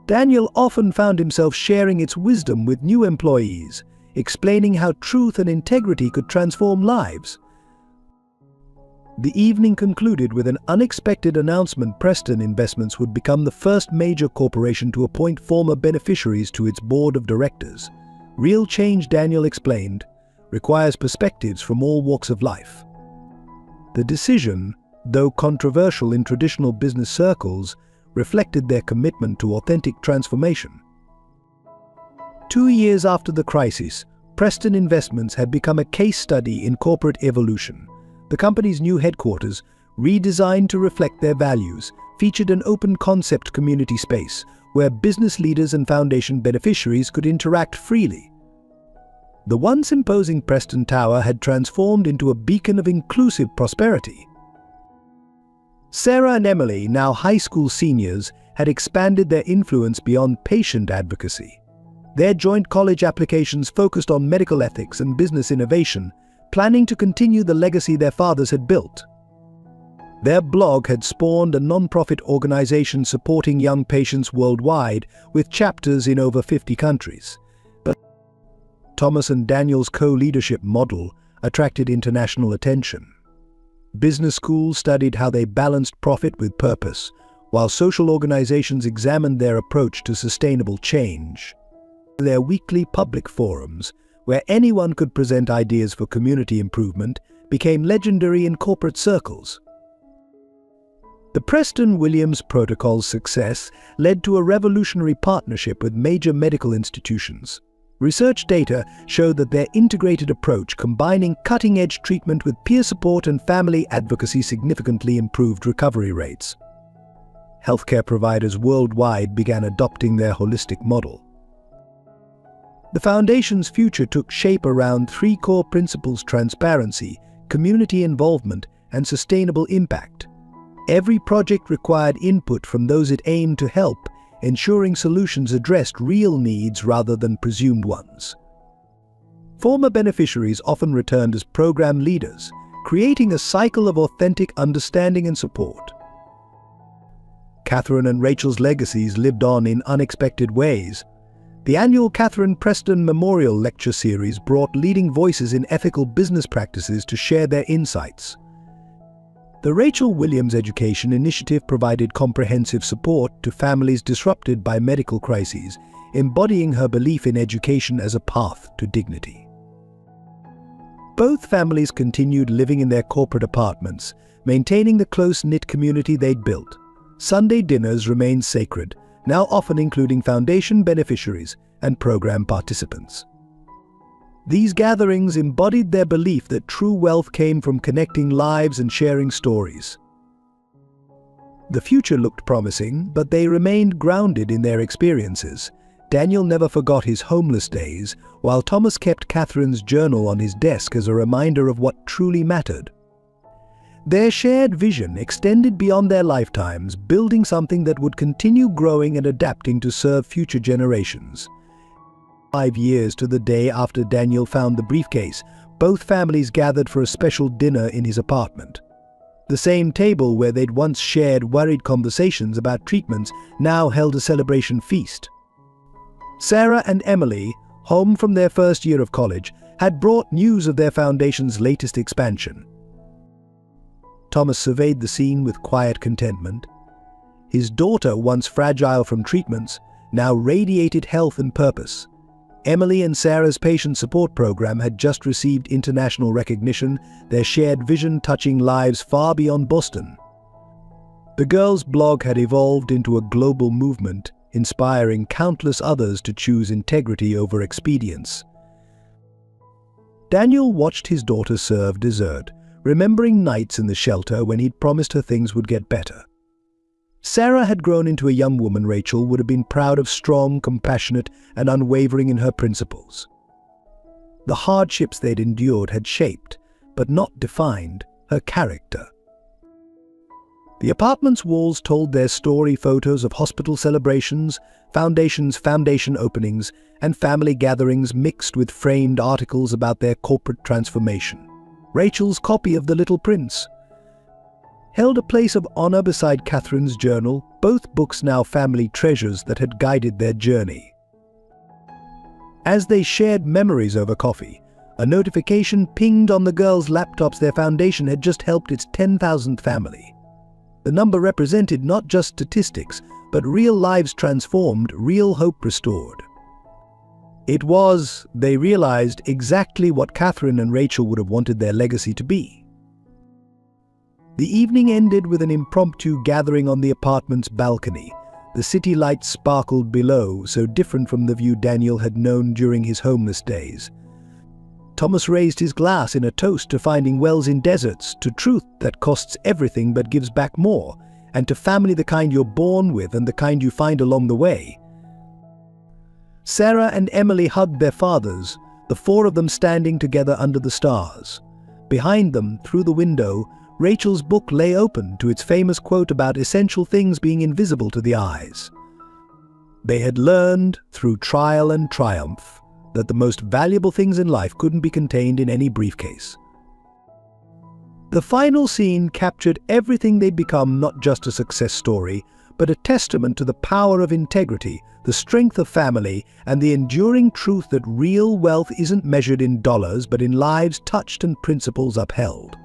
Daniel often found himself sharing its wisdom with new employees, explaining how truth and integrity could transform lives. The evening concluded with an unexpected announcement: Preston Investments would become the first major corporation to appoint former beneficiaries to its board of directors. Real change, Daniel explained, requires perspectives from all walks of life. The decision, though controversial in traditional business circles, reflected their commitment to authentic transformation. 2 years after the crisis, Preston Investments had become a case study in corporate evolution. The company's new headquarters, redesigned to reflect their values, featured an open-concept community space where business leaders and foundation beneficiaries could interact freely. The once imposing Preston Tower had transformed into a beacon of inclusive prosperity. Sarah and Emily, now high school seniors, had expanded their influence beyond patient advocacy. Their joint college applications focused on medical ethics and business innovation, planning to continue the legacy their fathers had built. Their blog had spawned a non-profit organization supporting young patients worldwide, with chapters in over 50 countries. But Thomas and Daniel's co-leadership model attracted international attention. Business schools studied how they balanced profit with purpose, while social organizations examined their approach to sustainable change. Their weekly public forums, where anyone could present ideas for community improvement, became legendary in corporate circles. The Preston-Williams Protocol's success led to a revolutionary partnership with major medical institutions. Research data showed that their integrated approach, combining cutting-edge treatment with peer support and family advocacy, significantly improved recovery rates. Healthcare providers worldwide began adopting their holistic model. The Foundation's future took shape around three core principles: transparency, community involvement, and sustainable impact. Every project required input from those it aimed to help, ensuring solutions addressed real needs rather than presumed ones. Former beneficiaries often returned as program leaders, creating a cycle of authentic understanding and support. Catherine and Rachel's legacies lived on in unexpected ways. The annual Catherine Preston Memorial Lecture Series brought leading voices in ethical business practices to share their insights. The Rachel Williams Education Initiative provided comprehensive support to families disrupted by medical crises, embodying her belief in education as a path to dignity. Both families continued living in their corporate apartments, maintaining the close-knit community they'd built. Sunday dinners remained sacred, now often including foundation beneficiaries and program participants. These gatherings embodied their belief that true wealth came from connecting lives and sharing stories. The future looked promising, but they remained grounded in their experiences. Daniel never forgot his homeless days, while Thomas kept Catherine's journal on his desk as a reminder of what truly mattered. Their shared vision extended beyond their lifetimes, building something that would continue growing and adapting to serve future generations. 5 years to the day after Daniel found the briefcase, both families gathered for a special dinner in his apartment. The same table where they'd once shared worried conversations about treatments now held a celebration feast. Sarah and Emily, home from their first year of college, had brought news of their foundation's latest expansion. Thomas surveyed the scene with quiet contentment. His daughter, once fragile from treatments, now radiated health and purpose. Emily and Sarah's patient support program had just received international recognition, their shared vision touching lives far beyond Boston. The girls' blog had evolved into a global movement, inspiring countless others to choose integrity over expedience. Daniel watched his daughter serve dessert, remembering nights in the shelter when he'd promised her things would get better. Sarah had grown into a young woman Rachel would have been proud of, strong, compassionate, and unwavering in her principles. The hardships they'd endured had shaped, but not defined, her character. The apartment's walls told their story: photos of hospital celebrations, foundation openings, and family gatherings mixed with framed articles about their corporate transformation. Rachel's copy of The Little Prince held a place of honor beside Catherine's journal, both books now family treasures that had guided their journey. As they shared memories over coffee, a notification pinged on the girls' laptops. Their foundation had just helped its 10,000th family. The number represented not just statistics, but real lives transformed, real hope restored. It was, they realized, exactly what Catherine and Rachel would have wanted their legacy to be. The evening ended with an impromptu gathering on the apartment's balcony. The city lights sparkled below, so different from the view Daniel had known during his homeless days. Thomas raised his glass in a toast to finding wells in deserts, to truth that costs everything but gives back more, and to family, the kind you're born with and the kind you find along the way. Sarah and Emily hugged their fathers, the four of them standing together under the stars. Behind them, through the window, Rachel's book lay open to its famous quote about essential things being invisible to the eyes. They had learned, through trial and triumph, that the most valuable things in life couldn't be contained in any briefcase. The final scene captured everything they'd become, not just a success story, but a testament to the power of integrity, the strength of family, and the enduring truth that real wealth isn't measured in dollars but in lives touched and principles upheld.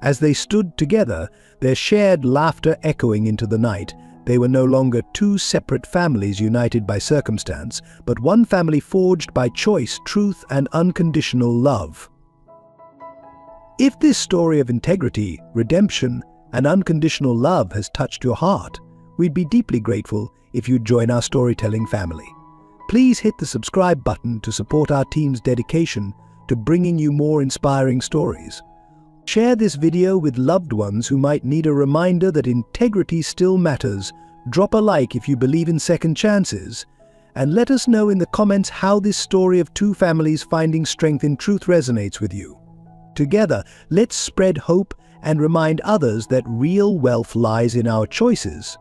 As they stood together, their shared laughter echoing into the night, they were no longer two separate families united by circumstance, but one family forged by choice, truth, and unconditional love. If this story of integrity, redemption, and unconditional love has touched your heart, we'd be deeply grateful if you'd join our storytelling family. Please hit the subscribe button to support our team's dedication to bringing you more inspiring stories. Share this video with loved ones who might need a reminder that integrity still matters. Drop a like if you believe in second chances, and let us know in the comments how this story of two families finding strength in truth resonates with you. Together, let's spread hope and remind others that real wealth lies in our choices.